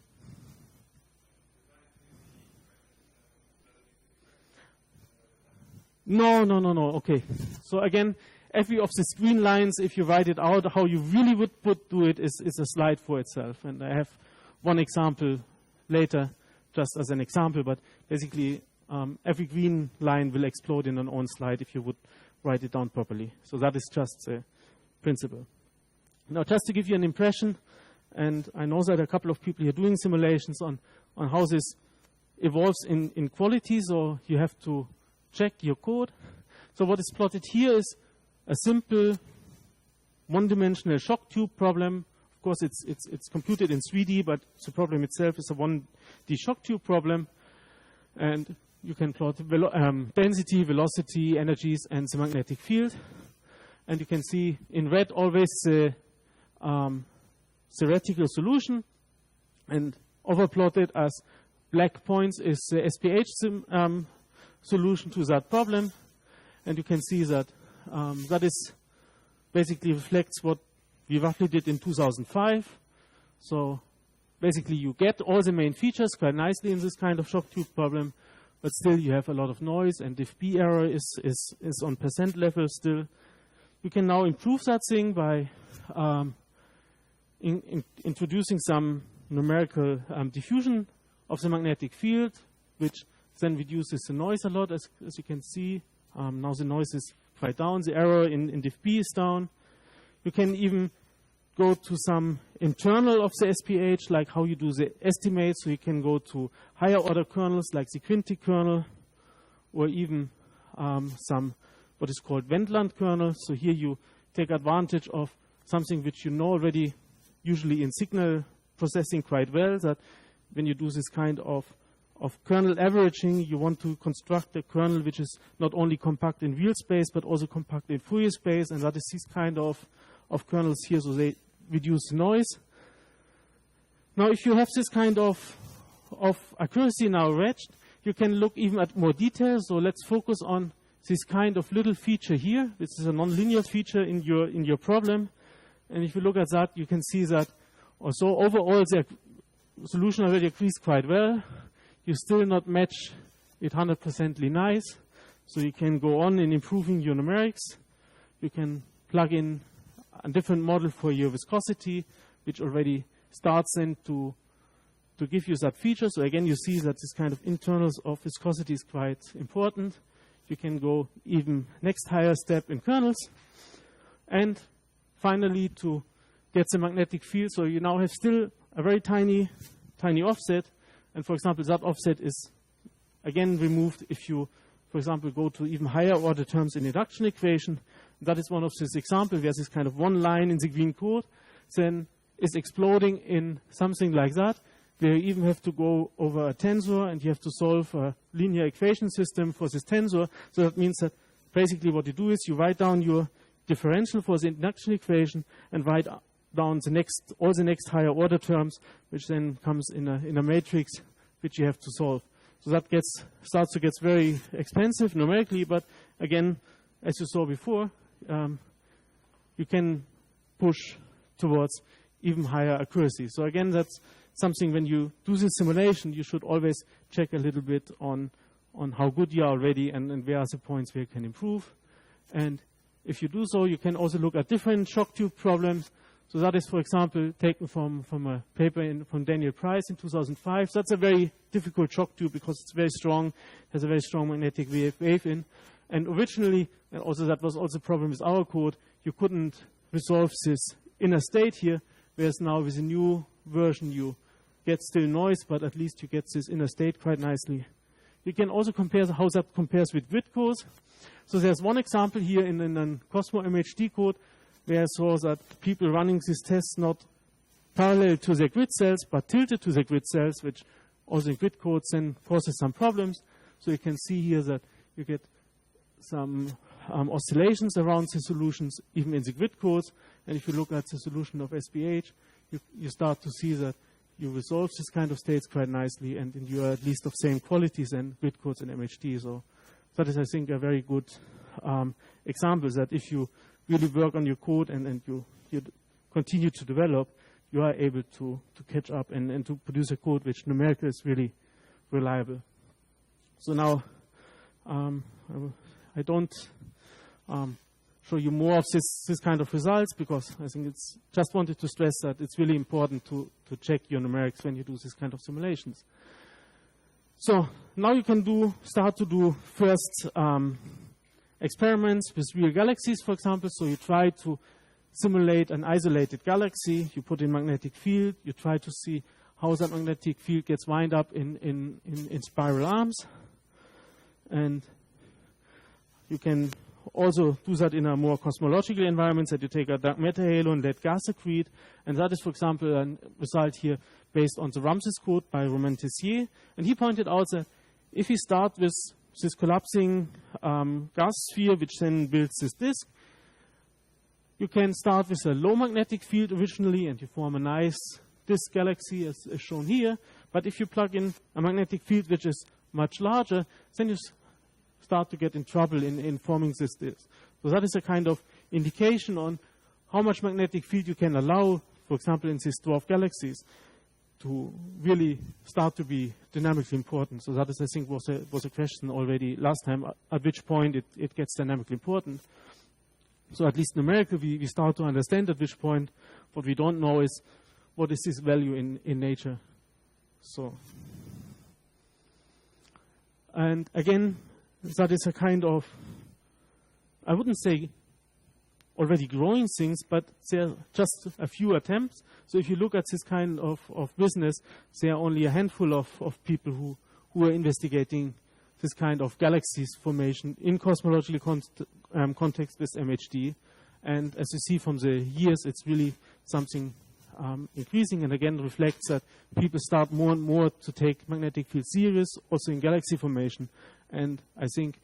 No. Okay. So again, every of the green lines, if you write it out, how you really would do it is a slide for itself. And I have one example later, just as an example. But basically, every green line will explode in an own slide if you would write it down properly. So that is just the principle. Now, just to give you an impression, and I know that a couple of people here doing simulations on how this evolves in quality, so you have to check your code. So what is plotted here is a simple one-dimensional shock tube problem. Of course, it's computed in 3D, but the problem itself is a 1D shock tube problem. And you can plot density, velocity, energies, and the magnetic field. And you can see in red always the theoretical solution, and overplotted as black points is the SPH solution to that problem. And you can see that that is basically reflects what we roughly did in 2005. So basically you get all the main features quite nicely in this kind of shock tube problem, but still you have a lot of noise, and if B error is on percent level still. You can now improve that thing by introducing some numerical diffusion of the magnetic field, which then reduces the noise a lot, as you can see. Now the noise is quite down, the error in diff B is down. You can even go to some internal of the SPH, like how you do the estimates, so you can go to higher order kernels like the quintic kernel, or even some what is called Wendland kernel. So here you take advantage of something which you know already, usually in signal processing quite well, that when you do this kind of kernel averaging, you want to construct a kernel which is not only compact in real space, but also compact in Fourier space, and that is this kind of kernels here, so they reduce the noise. Now, if you have this kind of accuracy now reached, you can look even at more details. So let's focus on this kind of little feature here. This is a nonlinear feature in your problem. And if you look at that, you can see that also overall the solution already agrees quite well. You still not match it 100% nice. So you can go on in improving your numerics. You can plug in a different model for your viscosity, which already starts then to give you that feature. So again, you see that this kind of internals of viscosity is quite important. You can go even next higher step in kernels. And finally, to get the magnetic field, so you now have still a very tiny offset. And for example, that offset is again removed if you, for example, go to even higher order terms in induction equation. That is one of these examples where this kind of one line in the green code then is exploding in something like that, where you even have to go over a tensor and you have to solve a linear equation system for this tensor. So that means that basically what you do is you write down your differential for the induction equation and write down all the next higher order terms, which then comes in a matrix which you have to solve. So that starts to get very expensive numerically, but again, as you saw before, you can push towards even higher accuracy. So again, that's something when you do this simulation, you should always check a little bit on how good you are already and where are the points where you can improve. And if you do so, you can also look at different shock tube problems. So that is, for example, taken from a paper from Daniel Price in 2005. So that's a very difficult shock tube because it's very strong, has a very strong magnetic wave in. And originally, and also that was also a problem with our code, you couldn't resolve this inner state here, whereas now with the new version you get still noise, but at least you get this inner state quite nicely. You can also compare how that compares with grid codes. So there's one example here in a Cosmo MHD code where I saw that people running these tests not parallel to their grid cells, but tilted to the grid cells, which also in grid codes then causes some problems. So you can see here that you get some oscillations around the solutions, even in the grid codes. And if you look at the solution of SPH, you start to see that you resolve this kind of states quite nicely, and you are at least of same qualities than grid codes and MHD. So that is, I think, a very good example that if you really work on your code and you continue to develop, you are able to catch up and to produce a code which numerically is really reliable. So now I don't show you more of this kind of results because I think it's just wanted to stress that it's really important to check your numerics when you do this kind of simulations. So now you can start to do first experiments with real galaxies, for example. So you try to simulate an isolated galaxy, you put in magnetic field, you try to see how that magnetic field gets wind up in spiral arms. And you can also do that in a more cosmological environment, that you take a dark matter halo and let gas accrete. And that is, for example, a result here based on the Ramses code by Romain Tessier. And he pointed out that if you start with this collapsing gas sphere, which then builds this disk, you can start with a low magnetic field originally, and you form a nice disk galaxy, as shown here. But if you plug in a magnetic field which is much larger, then you start to get in trouble in forming this disk. So that is a kind of indication on how much magnetic field you can allow, for example, in these dwarf galaxies, to really start to be dynamically important. So that is, I think, was a question already last time, at which point it gets dynamically important. So at least numerically, we start to understand at which point. What we don't know is what is this value in nature. So, and again, that is a kind of, I wouldn't say already growing things, but there are just a few attempts. So if you look at this kind of business, there are only a handful of people who are investigating this kind of galaxies formation in cosmological context with MHD. And as you see from the years, it's really something increasing, and again reflects that people start more and more to take magnetic field serious, also in galaxy formation. And I think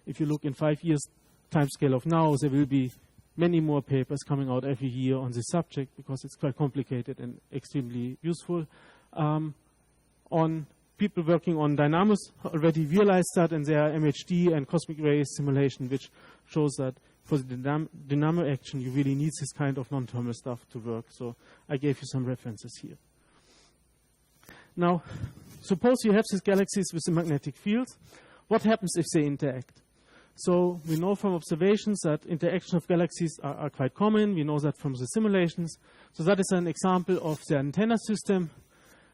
if you look in 5 years timescale of now, there will be many more papers coming out every year on this subject, because it's quite complicated and extremely useful. On people working on dynamos already realized that, and there are MHD and cosmic ray simulation, which shows that for the dynamo action, you really need this kind of non-thermal stuff to work. So I gave you some references here. Now, suppose you have these galaxies with the magnetic fields. What happens if they interact? So we know from observations that interaction of galaxies are quite common. We know that from the simulations. So that is an example of the antenna system.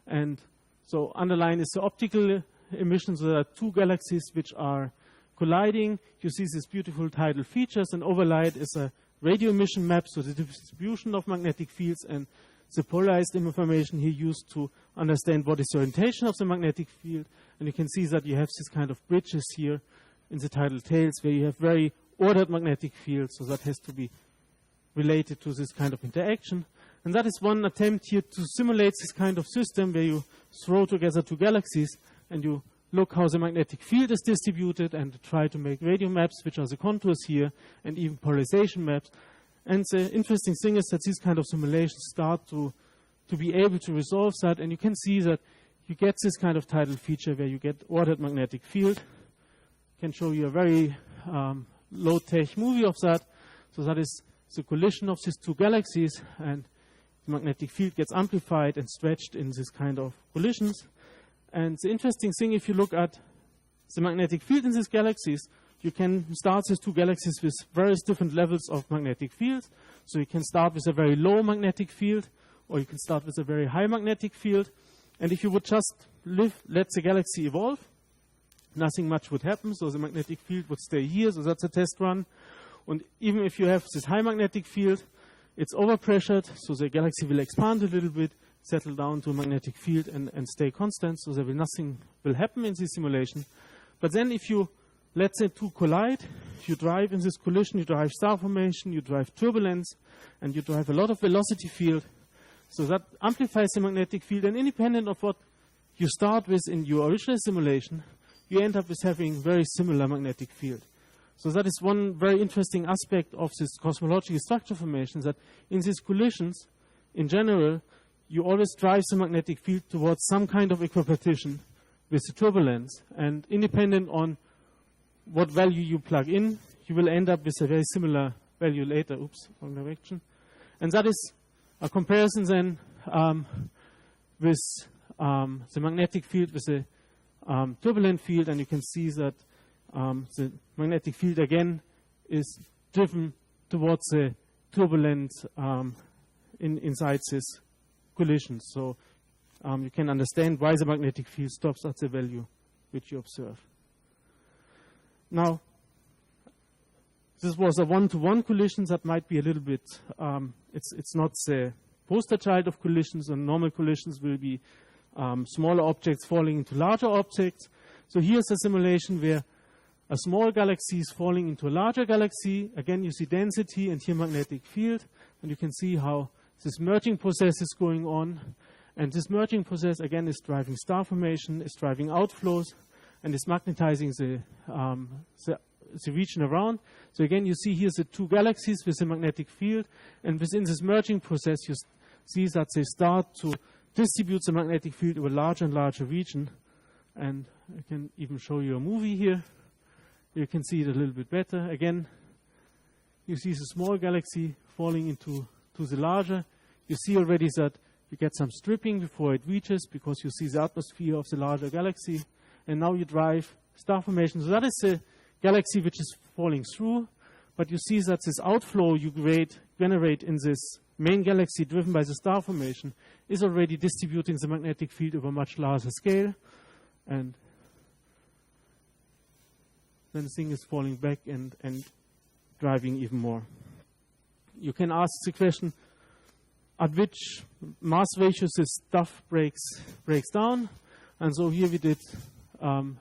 And so underline is the optical emission. So there are two galaxies which are colliding. You see these beautiful tidal features, and overlaid is a radio emission map, so the distribution of magnetic fields, and the polarized information here used to understand what is the orientation of the magnetic field. And you can see that you have this kind of bridges here in the tidal tails where you have very ordered magnetic fields, so that has to be related to this kind of interaction. And that is one attempt here to simulate this kind of system where you throw together two galaxies and you look how the magnetic field is distributed, and try to make radio maps, which are the contours here, and even polarization maps. And the interesting thing is that these kind of simulations start to be able to resolve that, and you can see that you get this kind of tidal feature where you get ordered magnetic field. I can show you a very low-tech movie of that. So that is the collision of these two galaxies, and the magnetic field gets amplified and stretched in this kind of collisions. And the interesting thing, if you look at the magnetic field in these galaxies, you can start these two galaxies with various different levels of magnetic fields. So you can start with a very low magnetic field, or you can start with a very high magnetic field. And if you would just let the galaxy evolve, nothing much would happen. So the magnetic field would stay here. So that's a test run. And even if you have this high magnetic field, it's overpressured, so the galaxy will expand a little bit, settle down to a magnetic field, and stay constant. So nothing will happen in this simulation. But then if you let the two collide, you drive in this collision, you drive star formation, you drive turbulence, and you drive a lot of velocity field. So that amplifies the magnetic field, and independent of what you start with in your original simulation, you end up with having very similar magnetic field. So that is one very interesting aspect of this cosmological structure formation, that in these collisions, in general, you always drive the magnetic field towards some kind of equipartition with the turbulence. And independent on what value you plug in, you will end up with a very similar value later. Oops, wrong direction. And that is a comparison then with the magnetic field with the turbulent field. And you can see that the magnetic field again is driven towards the turbulence inside this collision. So you can understand why the magnetic field stops at the value which you observe. Now, this was a one-to-one collision that might be a little bit, it's not the poster child of collisions, and normal collisions will be smaller objects falling into larger objects. So here's a simulation where a small galaxy is falling into a larger galaxy. Again, you see density and here magnetic field. And you can see how this merging process is going on. And this merging process, again, is driving star formation, is driving outflows, and is magnetizing the region around. So again, you see here the two galaxies with a magnetic field. And within this merging process, you see that they start to distribute the magnetic field over a larger and larger region. And I can even show you a movie here. You can see it a little bit better. Again, you see the small galaxy falling into the larger. You see already that you get some stripping before it reaches because you see the atmosphere of the larger galaxy. And now you drive star formation. So that is the galaxy which is falling through. But you see that this outflow you generate in this main galaxy driven by the star formation is already distributing the magnetic field over a much larger scale. And then the thing is falling back and driving even more. You can ask the question, at which mass ratios this stuff breaks down. And so here we did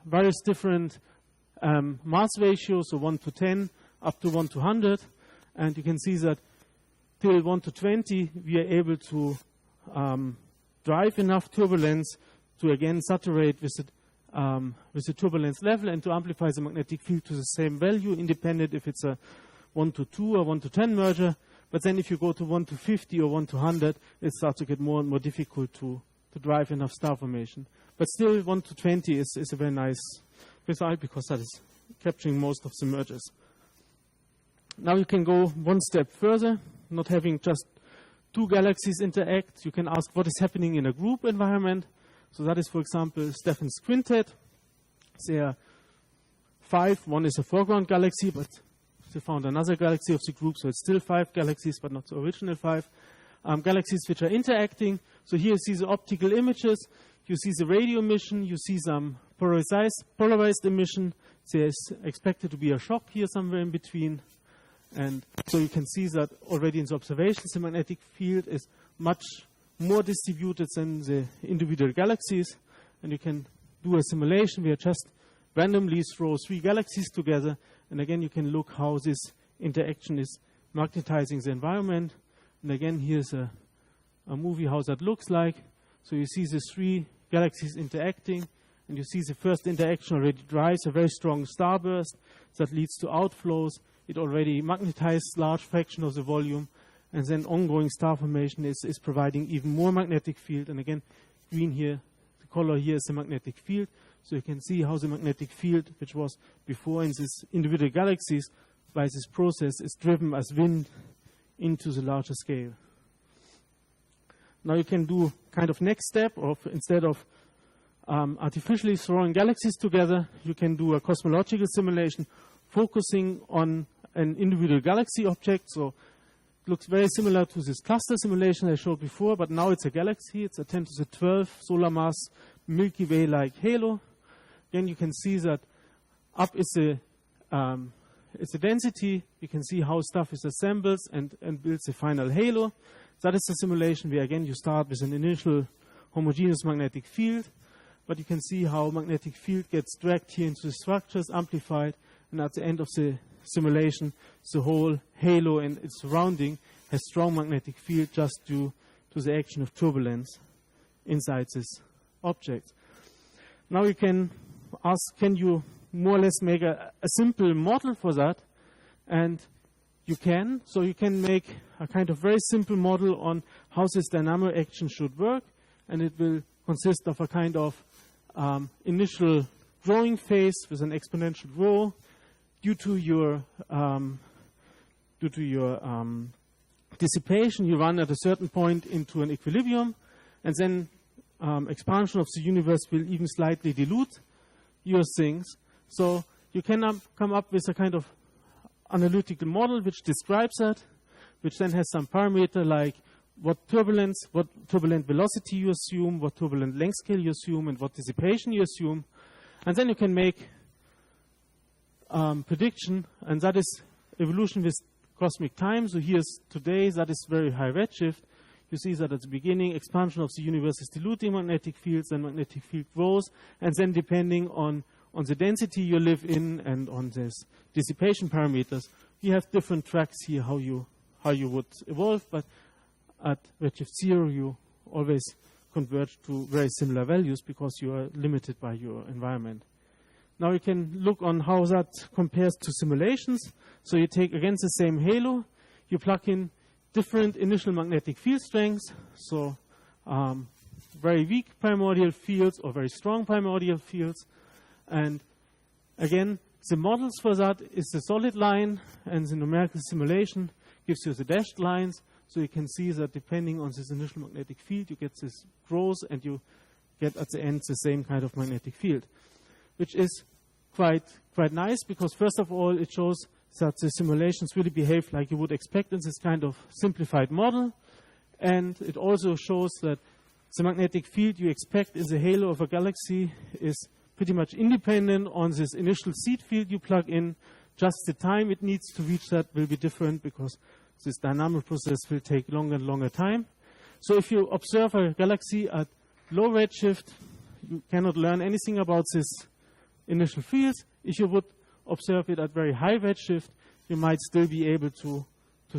various different mass ratios, so 1 to 10 up to 1 to 100. And you can see that till 1 to 20, we are able to drive enough turbulence to again saturate with the turbulence level and to amplify the magnetic field to the same value, independent if it's a 1 to 2 or 1 to 10 merger. But then if you go to 1 to 50 or 1 to 100, it starts to get more and more difficult to drive enough star formation. But still, 1 to 20 is a very nice result because that is capturing most of the mergers. Now you can go one step further, not having just two galaxies interact. You can ask what is happening in a group environment. So that is, for example, Stephan's quintet. There are 5. One is a foreground galaxy, but they found another galaxy of the group, so it's still 5 galaxies, but not the original 5. Galaxies which are interacting. So here you see the optical images. You see the radio emission. You see some polarized emission. There is expected to be a shock here somewhere in between. And so you can see that already in the observations, the magnetic field is much more distributed than the individual galaxies. And you can do a simulation where just randomly throw 3 galaxies together. And again, you can look how this interaction is magnetizing the environment. And again, here's a movie how that looks like. So you see the 3 galaxies interacting. And you see the first interaction already drives a very strong starburst that leads to outflows. It already magnetizes large fraction of the volume. And then ongoing star formation is providing even more magnetic field. And again, green here, the color here is the magnetic field. So you can see how the magnetic field, which was before in these individual galaxies, by this process is driven as wind into the larger scale. Now you can do kind of next step of instead of artificially throwing galaxies together, you can do a cosmological simulation focusing on an individual galaxy object. So it looks very similar to this cluster simulation I showed before, but now it's a galaxy. It's a 10 to the 12 solar mass Milky Way-like halo. Again, you can see that up is the density. You can see how stuff is assembled and builds a final halo. That is the simulation where, again, you start with an initial homogeneous magnetic field. But you can see how magnetic field gets dragged here into the structures, amplified, and at the end of the simulation, the whole halo and its surrounding has strong magnetic field just due to the action of turbulence inside this object. Now you can ask, can you more or less make a simple model for that? And you can. So you can make a kind of very simple model on how this dynamo action should work. And it will consist of a kind of initial growing phase with an exponential growth. Due to your dissipation, you run at a certain point into an equilibrium, and then expansion of the universe will even slightly dilute your things. So you can come up with a kind of analytical model which describes that, which then has some parameter like what turbulent velocity you assume, what turbulent length scale you assume, and what dissipation you assume. And then you can make prediction, and that is evolution with cosmic time. So here's today, that is very high redshift. You see that at the beginning, expansion of the universe is diluting magnetic fields, and magnetic field grows, and then depending on on the density you live in and on this dissipation parameters, you have different tracks here how you would evolve, but at redshift 0 you always converge to very similar values because you are limited by your environment. Now you can look on how that compares to simulations. So you take again the same halo, you plug in different initial magnetic field strengths, so very weak primordial fields or very strong primordial fields. And again, the models for that is the solid line, and the numerical simulation gives you the dashed lines. So you can see that depending on this initial magnetic field, you get this growth, and you get at the end the same kind of magnetic field, which is quite nice because first of all, it shows that the simulations really behave like you would expect in this kind of simplified model. And it also shows that the magnetic field you expect in the halo of a galaxy is pretty much independent on this initial seed field you plug in. Just the time it needs to reach that will be different because this dynamic process will take longer and longer time. So if you observe a galaxy at low redshift, you cannot learn anything about this initial fields. If you would observe it at very high redshift, you might still be able to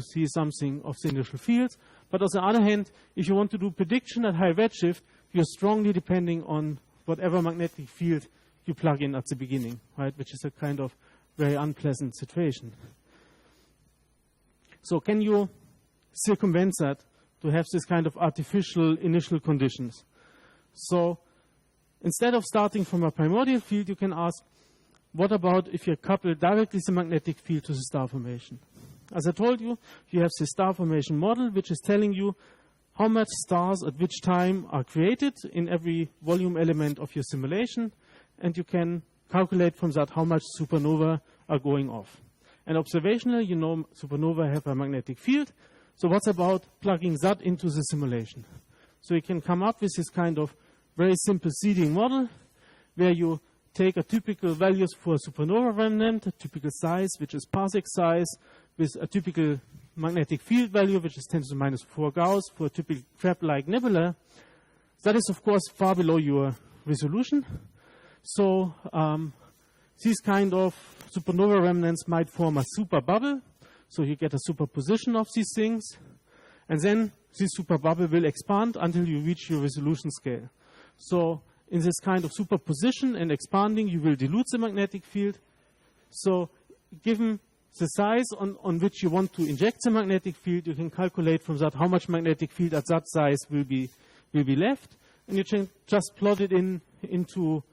see something of the initial fields. But on the other hand, if you want to do prediction at high redshift, you're strongly depending on whatever magnetic field you plug in at the beginning, right? Which is a kind of very unpleasant situation. So can you circumvent that to have this kind of artificial initial conditions? So instead of starting from a primordial field, you can ask, what about if you couple directly the magnetic field to the star formation? As I told you, you have the star formation model, which is telling you how much stars at which time are created in every volume element of your simulation, and you can calculate from that how much supernova are going off. And observationally, you know supernova have a magnetic field, so what's about plugging that into the simulation? So you can come up with this kind of very simple seeding model, where you take a typical values for a supernova remnant, a typical size, which is parsec size, with a typical magnetic field value, which is 10 to the minus 4 Gauss for a typical crab-like nebula. That is, of course, far below your resolution. So these kind of supernova remnants might form a super bubble. So you get a superposition of these things. And then this super bubble will expand until you reach your resolution scale. So in this kind of superposition and expanding, you will dilute the magnetic field. So given the size on which you want to inject the magnetic field, you can calculate from that how much magnetic field at that size will be left. And you can just plot it into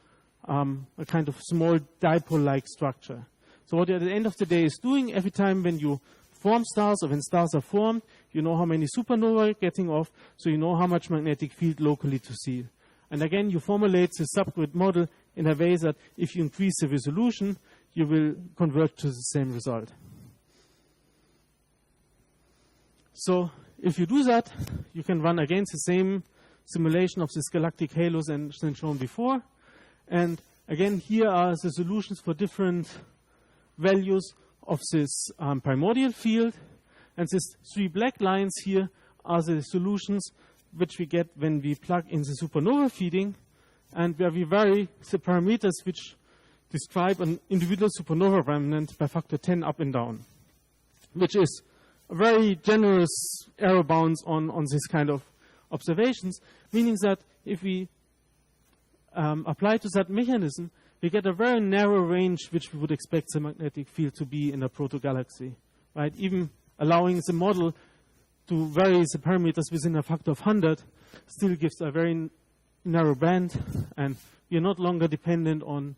a kind of small dipole-like structure. So what you at the end of the day is doing, every time when you form stars or when stars are formed, you know how many supernova are getting off, so you know how much magnetic field locally to see. And again, you formulate the subgrid model in a way that if you increase the resolution, you will converge to the same result. So if you do that, you can run against the same simulation of this galactic halos and shown before. And again, here are the solutions for different values of this primordial field. And these 3 black lines here are the solutions which we get when we plug in the supernova feeding, and where we vary the parameters which describe an individual supernova remnant by factor 10 up and down, which is a very generous error bounds on this kind of observations, meaning that if we apply to that mechanism, we get a very narrow range which we would expect the magnetic field to be in a protogalaxy, right? Even allowing the model to vary the parameters within a factor of 100 still gives a very narrow band, and we are not longer dependent on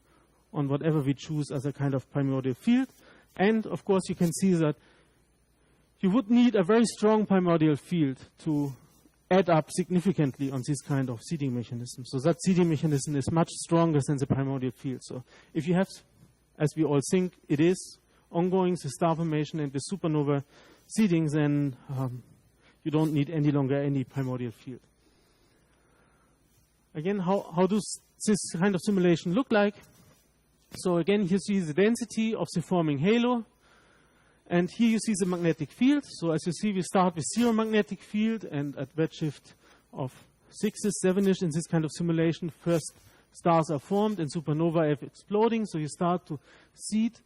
whatever we choose as a kind of primordial field. And of course, you can see that you would need a very strong primordial field to add up significantly on this kind of seeding mechanism. So that seeding mechanism is much stronger than the primordial field. So if you have, as we all think it is, ongoing the star formation and the supernova seeding, then you don't need any longer any primordial field. Again, how does this kind of simulation look like? So again, you see the density of the forming halo. And here you see the magnetic field. So as you see, we start with 0 magnetic field, and at redshift of 6-ish, 7-ish in this kind of simulation, first stars are formed and supernovae are exploding. So you start to seed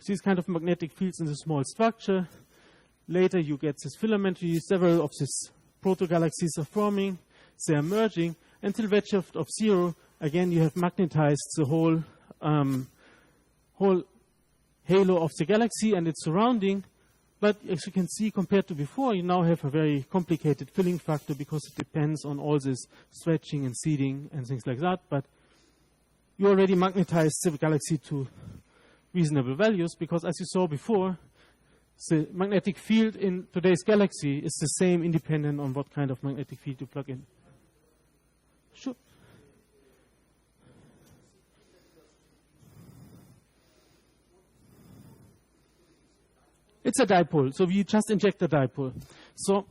these kind of magnetic fields in the small structure. Later you get this filamentary, several of these proto-galaxies are forming, they are merging, until redshift of 0, again you have magnetized the whole halo of the galaxy and its surrounding. But as you can see, compared to before, you now have a very complicated filling factor because it depends on all this stretching and seeding and things like that. But you already magnetized the galaxy to reasonable values because, as you saw before, the magnetic field in today's galaxy is the same independent on what kind of magnetic field you plug in. Sure. It's a dipole, so we just inject a dipole. So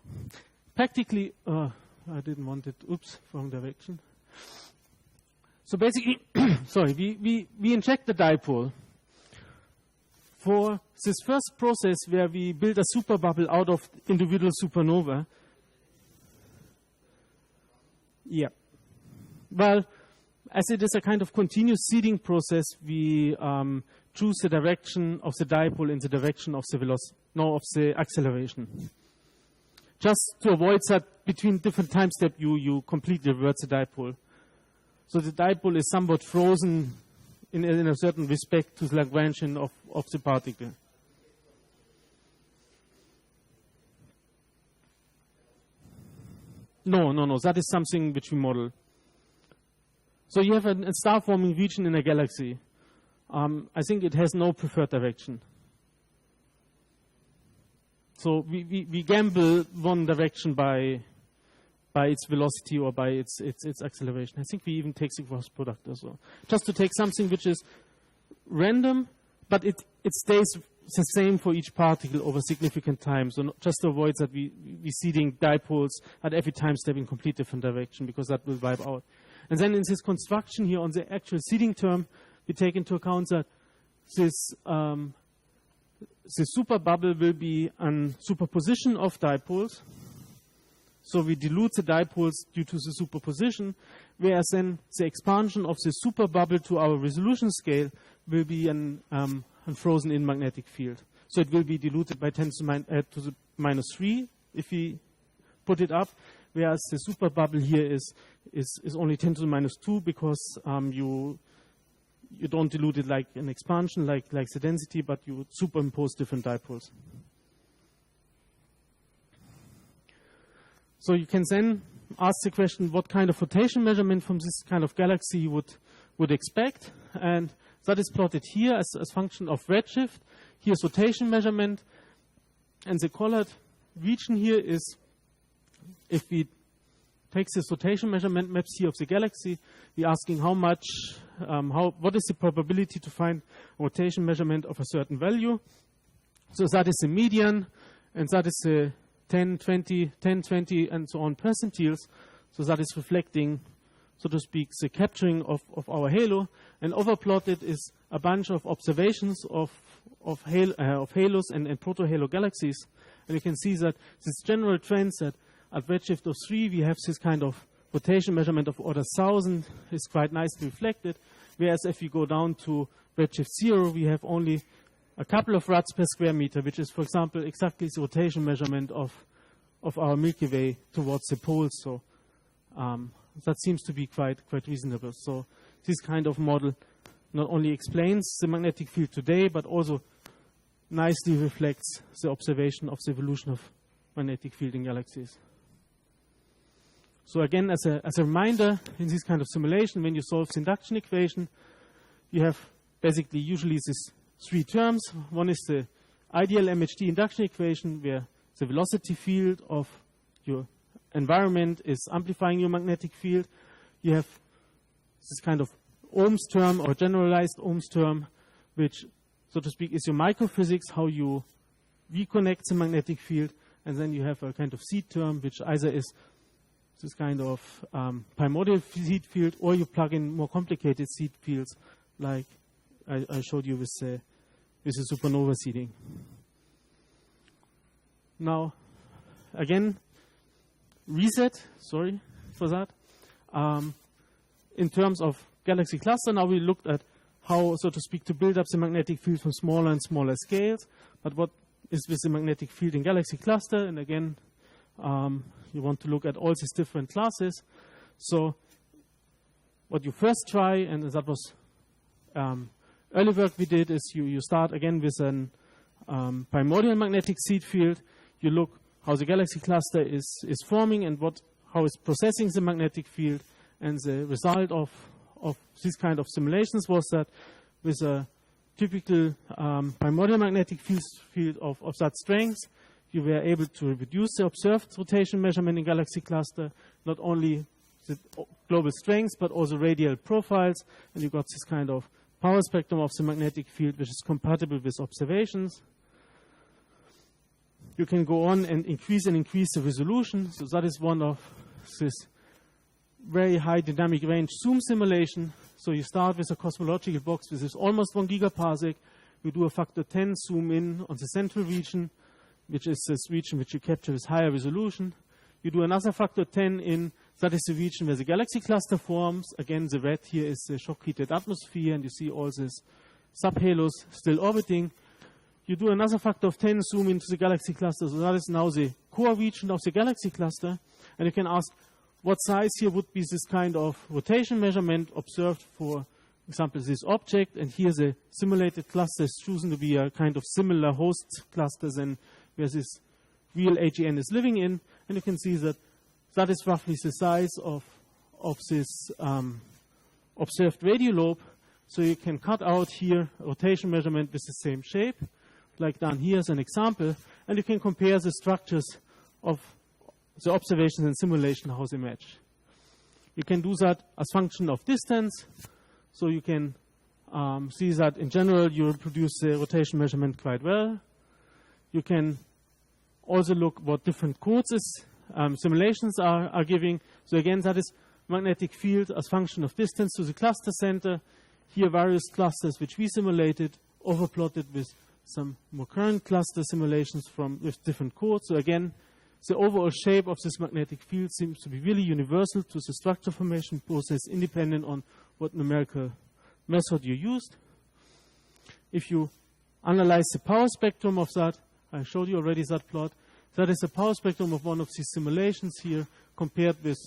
practically, I didn't want it, oops, wrong direction. So basically, sorry, we inject the dipole for this first process where we build a superbubble out of individual supernova. Yeah. Well, as it is a kind of continuous seeding process, we choose the direction of the dipole in the direction of the velocity, no, of the acceleration. Just to avoid that between different time steps, you completely revert the dipole. So the dipole is somewhat frozen in a certain respect to the Lagrangian of the particle. No, that is something which we model. So you have a star-forming region in a galaxy. I think it has no preferred direction. So we gamble one direction by its velocity or by its acceleration. I think we even take the cross product or so. Just to take something which is random, but it stays the same for each particle over significant time. So just to avoid that we seeding dipoles at every time step in complete different direction, because that will wipe out. And then in this construction here on the actual seeding term, we take into account that this super bubble will be a superposition of dipoles. So we dilute the dipoles due to the superposition, whereas then the expansion of the super bubble to our resolution scale will be a frozen-in magnetic field. So it will be diluted by 10 to the minus 3 if we put it up, whereas the super bubble here is only 10 to the minus 2 because you don't dilute it like an expansion, like the density, but you superimpose different dipoles. So you can then ask the question, what kind of rotation measurement from this kind of galaxy you would expect? And that is plotted here as function of redshift. Here's rotation measurement. And the colored region here is, if we take this rotation measurement maps here of the galaxy, we're asking how much, what is the probability to find a rotation measurement of a certain value. So that is the median, and that is the 10, 20, and so on percentiles. So that is reflecting, so to speak, the capturing of our halo. And overplotted is a bunch of observations of halos and proto-halo galaxies. And you can see that this general trend that at redshift of 3 we have this kind of rotation measurement of order 1000 is quite nicely reflected. Whereas if you go down to redshift 0, we have only a couple of rads per square meter, which is, for example, exactly the rotation measurement of our Milky Way towards the poles. So that seems to be quite reasonable. So this kind of model not only explains the magnetic field today, but also nicely reflects the observation of the evolution of magnetic field in galaxies. So again, as a reminder, in this kind of simulation, when you solve the induction equation, you have basically usually these 3 terms. One is the ideal MHD induction equation, where the velocity field of your environment is amplifying your magnetic field. You have this kind of Ohm's term or generalized Ohm's term, which, so to speak, is your microphysics, how you reconnect the magnetic field. And then you have a kind of seed term, which either is this kind of primordial seed field, or you plug in more complicated seed fields, like I showed you with the supernova seeding. Now, again, reset, sorry for that. In terms of galaxy cluster. Now we looked at how, so to speak, to build up the magnetic field from smaller and smaller scales. But what is with the magnetic field in galaxy cluster? And again, you want to look at all these different classes. So what you first try, and that was early work we did, is you start again with an primordial magnetic seed field. You look how the galaxy cluster is forming and how it's processing the magnetic field. And the result of this kind of simulations was that with a typical primordial magnetic field of that strength, you were able to reproduce the observed rotation measurement in galaxy cluster, not only the global strengths, but also radial profiles. And you got this kind of power spectrum of the magnetic field, which is compatible with observations. You can go on and increase the resolution. So that is one of this very high dynamic range zoom simulation. So you start with a cosmological box which is almost 1 gigaparsec. You do a factor 10 zoom in on the central region, which is this region which you capture with higher resolution. You do another factor 10 in, that is the region where the galaxy cluster forms. Again, the red here is the shock-heated atmosphere, and you see all these subhalos still orbiting. You do another factor of 10 zoom into the galaxy cluster. So that is now the core region of the galaxy cluster. And you can ask, what size here would be this kind of rotation measurement observed for example, this object, and here the simulated cluster is chosen to be a kind of similar host cluster than where this real AGN is living in. And you can see that that is roughly the size of this observed radiolobe. So you can cut out here a rotation measurement with the same shape, like down here as an example, and you can compare the structures of the observations and simulation, how they match. You can do that as function of distance, so you can see that in general you reproduce the rotation measurement quite well. You can also look what different codes simulations are giving. So again, that is magnetic field as function of distance to the cluster center. Here various clusters which we simulated, overplotted with some more current cluster simulations with different codes. So again, the overall shape of this magnetic field seems to be really universal to the structure formation process, independent on what numerical method you used. If you analyze the power spectrum of that, I showed you already that plot. That is the power spectrum of one of these simulations here compared with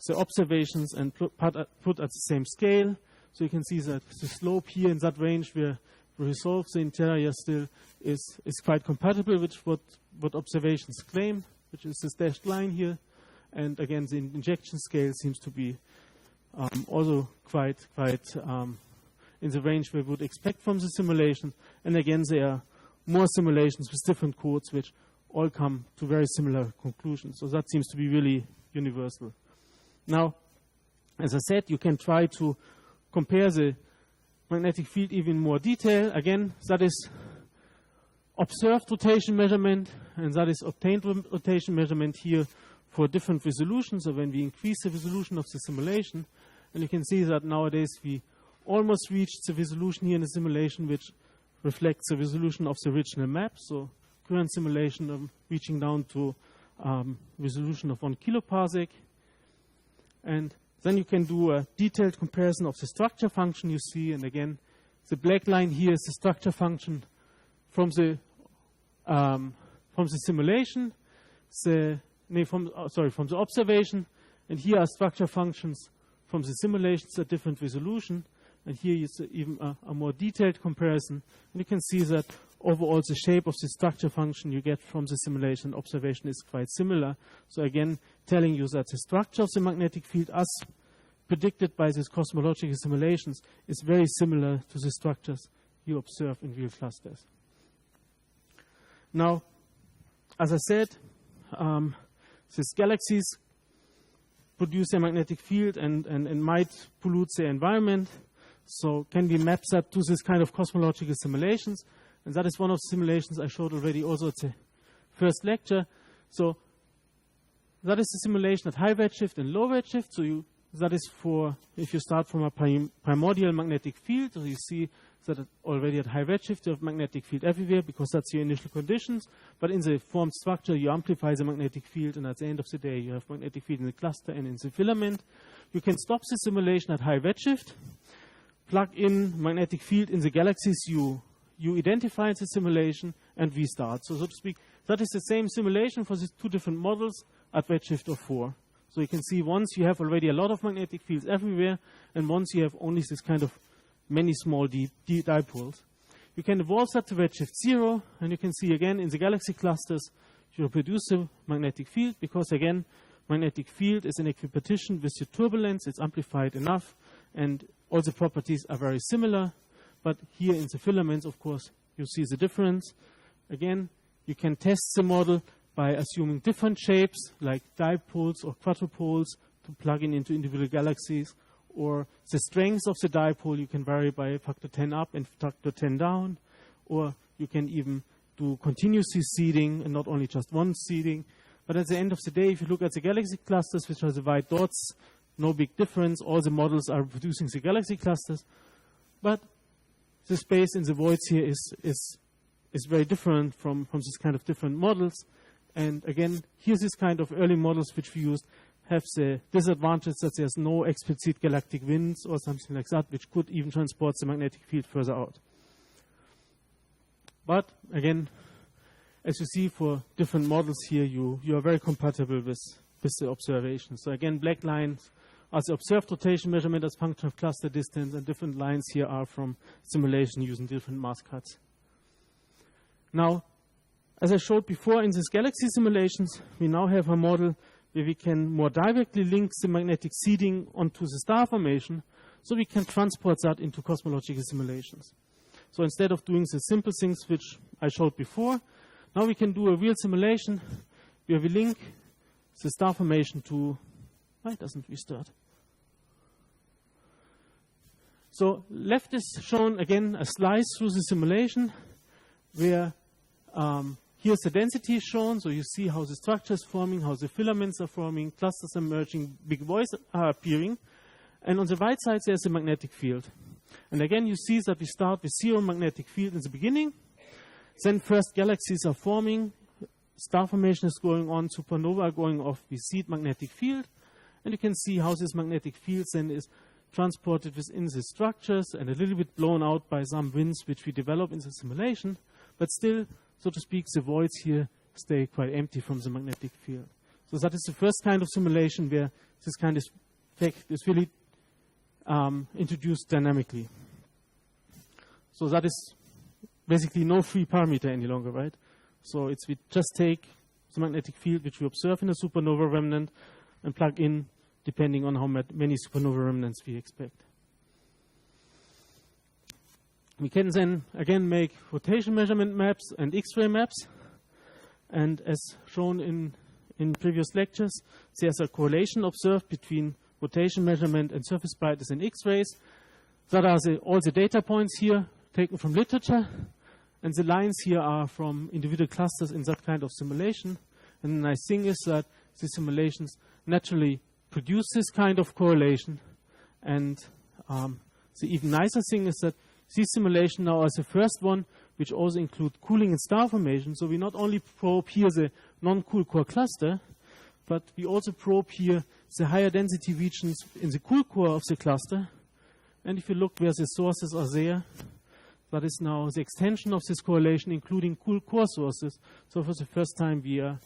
the observations and put at the same scale. So you can see that the slope here in that range where we resolve the interior still is quite compatible with what observations claim, which is this dashed line here. And again, the injection scale seems to be also quite in the range we would expect from the simulation. And again, there are more simulations with different codes which all come to very similar conclusions. So that seems to be really universal. Now, as I said, you can try to compare the magnetic field even more detail. Again, that is observed rotation measurement, and that is obtained rotation measurement here for different resolutions. So when we increase the resolution of the simulation, and you can see that nowadays we almost reached the resolution here in the simulation which reflects the resolution of the original map. So current simulation reaching down to resolution of 1 kiloparsec. And then you can do a detailed comparison of the structure function you see. And again, the black line here is the structure function from the simulation, from the observation. And here are structure functions from the simulations at different resolution. And here is even a more detailed comparison. And you can see that overall the shape of the structure function you get from the simulation observation is quite similar. So again, telling you that the structure of the magnetic field as predicted by these cosmological simulations is very similar to the structures you observe in real clusters. Now, as I said, these galaxies produce a magnetic field and might pollute the environment. So can we map that to this kind of cosmological simulations? And that is one of the simulations I showed already also at the first lecture. So that is the simulation at high redshift and low redshift. So that is for if you start from a primordial magnetic field. So you see that already at high redshift you have magnetic field everywhere because that's your initial conditions. But in the formed structure you amplify the magnetic field, and at the end of the day you have magnetic field in the cluster and in the filament. You can stop the simulation at high redshift, plug in magnetic field in the galaxies you identify in the simulation, and restart. So to speak, that is the same simulation for these two different models at redshift of 4. So you can see once you have already a lot of magnetic fields everywhere, and once you have only this kind of many small dipoles. You can evolve that to redshift 0, and you can see again in the galaxy clusters you produce a magnetic field, because again, magnetic field is in equipartition with your turbulence. It's amplified enough, and all the properties are very similar. But here in the filaments, of course, you see the difference. Again, you can test the model by assuming different shapes, like dipoles or quadrupoles, to plug in into individual galaxies. Or the strength of the dipole you can vary by factor 10 up and factor 10 down. Or you can even do continuous seeding and not only just one seeding. But at the end of the day, if you look at the galaxy clusters, which are the white dots, no big difference. All the models are producing the galaxy clusters. But the space in the voids here is very different from this kind of different models. And again, here's this kind of early models which we used have the disadvantage that there's no explicit galactic winds or something like that, which could even transport the magnetic field further out. But again, as you see for different models here, you are very compatible with the observations. So again, black lines are the observed rotation measurement as function of cluster distance, and different lines here are from simulation using different mass cuts. Now, as I showed before in these galaxy simulations, we now have a model where we can more directly link the magnetic seeding onto the star formation, so we can transport that into cosmological simulations. So instead of doing the simple things which I showed before, now we can do a real simulation where we link the star formation to... Why doesn't restart? So left is shown again a slice through the simulation where here's the density shown, so you see how the structure is forming, how the filaments are forming, clusters are merging, big voids are appearing. And on the right side there's a magnetic field. And again you see that we start with 0 magnetic field in the beginning. Then first galaxies are forming, star formation is going on, supernova are going off, we see magnetic field. And you can see how this magnetic field then is transported within the structures and a little bit blown out by some winds which we develop in the simulation. But still, so to speak, the voids here stay quite empty from the magnetic field. So that is the first kind of simulation where this kind of effect is really introduced dynamically. So that is basically no free parameter any longer, right? So we just take the magnetic field which we observe in a supernova remnant and plug in depending on how many supernova remnants we expect. We can then again make rotation measurement maps and X-ray maps. And as shown in previous lectures, there's a correlation observed between rotation measurement and surface brightness in X-rays. That are all the data points here taken from literature. And the lines here are from individual clusters in that kind of simulation. And the nice thing is that the simulations naturally produce this kind of correlation. And the even nicer thing is that this simulation now is the first one which also include cooling and star formation. So we not only probe here the non-cool core cluster, but we also probe here the higher density regions in the cool core of the cluster. And if you look where the sources are there, that is now the extension of this correlation, including cool core sources. So for the first time, we are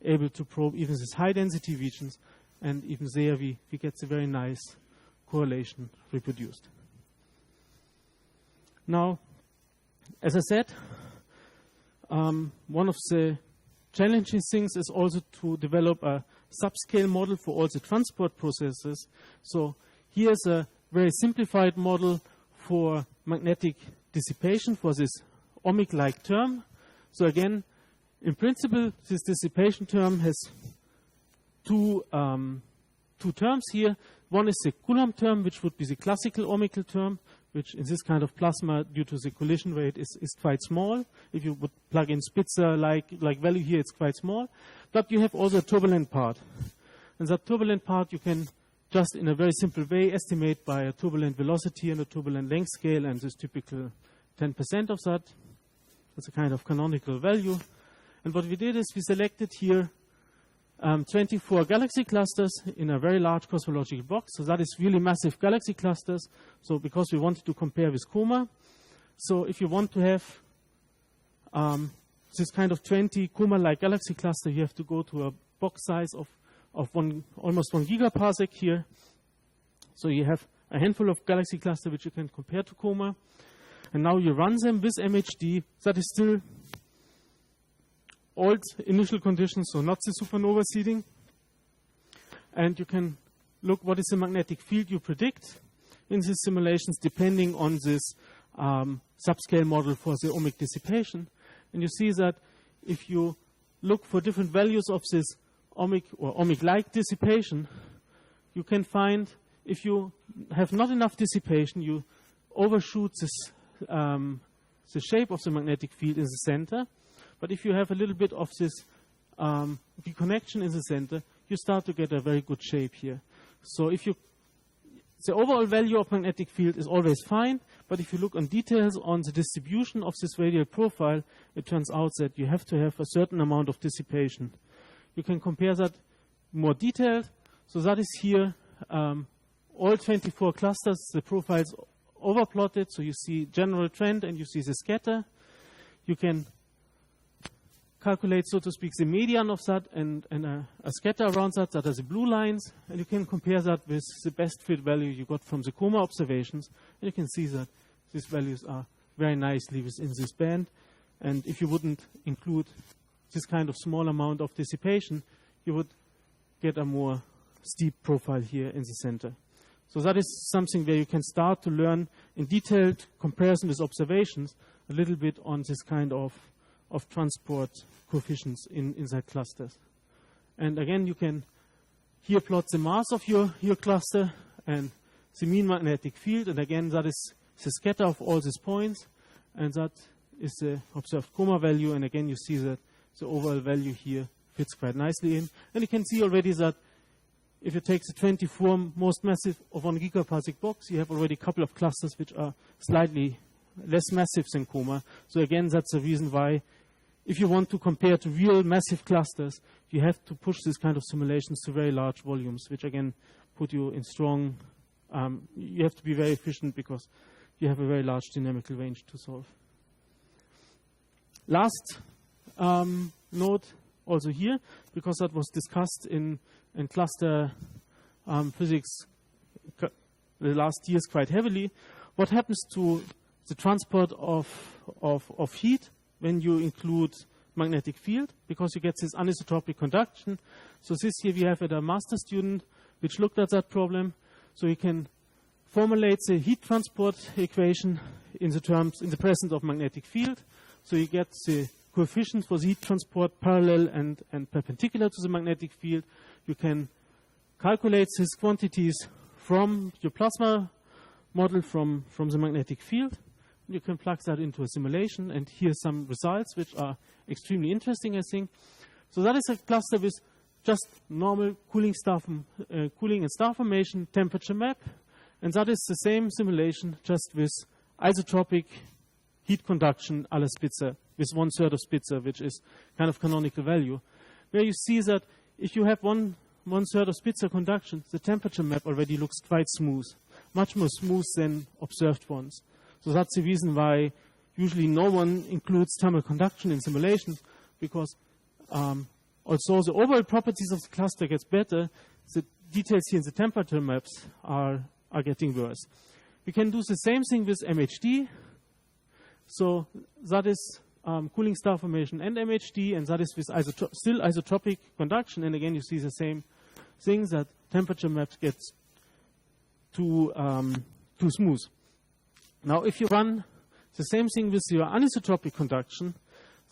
able to probe even these high density regions, and even there we get the very nice correlation reproduced. Now, as I said, one of the challenging things is also to develop a subscale model for all the transport processes. So here's a very simplified model for magnetic dissipation for this ohmic-like term. So again, in principle, this dissipation term has two terms here. One is the Coulomb term, which would be the classical ohmical term, which in this kind of plasma, due to the collision rate, is quite small. If you would plug in Spitzer-like value here, it's quite small. But you have also a turbulent part. And that turbulent part you can just in a very simple way estimate by a turbulent velocity and a turbulent length scale, and this typical 10% of that. That's a kind of canonical value. And what we did is we selected here 24 galaxy clusters in a very large cosmological box. So that is really massive galaxy clusters. So because we wanted to compare with COMA. So if you want to have this kind of 20 COMA-like galaxy cluster, you have to go to a box size of almost 1 gigaparsec here. So you have a handful of galaxy clusters which you can compare to COMA. And now you run them with MHD. That is still old initial conditions, so not the supernova seeding. And you can look what is the magnetic field you predict in these simulations depending on this subscale model for the ohmic dissipation. And you see that if you look for different values of this ohmic or ohmic-like dissipation, you can find if you have not enough dissipation, you overshoot this, the shape of the magnetic field in the center. But if you have a little bit of this deconnection in the center, you start to get a very good shape here. So if you, the overall value of magnetic field is always fine, but if you look on details on the distribution of this radial profile, it turns out that you have to have a certain amount of dissipation. You can compare that more detailed. So that is here all 24 clusters, the profiles overplotted, so you see general trend and you see the scatter. You can calculate, so to speak, the median of that and a scatter around that are the blue lines, and you can compare that with the best fit value you got from the COMA observations, and you can see that these values are very nicely within this band. And if you wouldn't include this kind of small amount of dissipation, you would get a more steep profile here in the center. So that is something where you can start to learn in detailed comparison with observations a little bit on this kind of transport coefficients inside clusters. And again, you can here plot the mass of your cluster and the mean magnetic field. And again, that is the scatter of all these points. And that is the observed COMA value. And again, you see that the overall value here fits quite nicely in. And you can see already that if you take the 24 most massive of 1 gigaparsec box, you have already a couple of clusters which are slightly less massive than COMA. So again, that's the reason why if you want to compare to real massive clusters, you have to push this kind of simulations to very large volumes, which again put you in strong, you have to be very efficient because you have a very large dynamical range to solve. Last note also here, because that was discussed in cluster physics the last years quite heavily. What happens to the transport of heat when you include magnetic field? Because you get this anisotropic conduction. So this year we have a master student which looked at that problem. So you can formulate the heat transport equation in the presence of magnetic field. So you get the coefficients for the heat transport parallel and perpendicular to the magnetic field. You can calculate these quantities from your plasma model from the magnetic field. You can plug that into a simulation, and here's some results which are extremely interesting, I think. So that is a cluster with just normal cooling and star formation temperature map, and that is the same simulation just with isotropic heat conduction a la Spitzer, with 1/3 of Spitzer, which is kind of canonical value, where you see that if you have 1/3 of Spitzer conduction, the temperature map already looks quite smooth, much more smooth than observed ones. So that's the reason why usually no one includes thermal conduction in simulations, because although the overall properties of the cluster gets better, the details here in the temperature maps are getting worse. We can do the same thing with MHD. So that is cooling star formation and MHD, and that is with still isotropic conduction. And again, you see the same things, that temperature maps get too smooth. Now, if you run the same thing with your anisotropic conduction,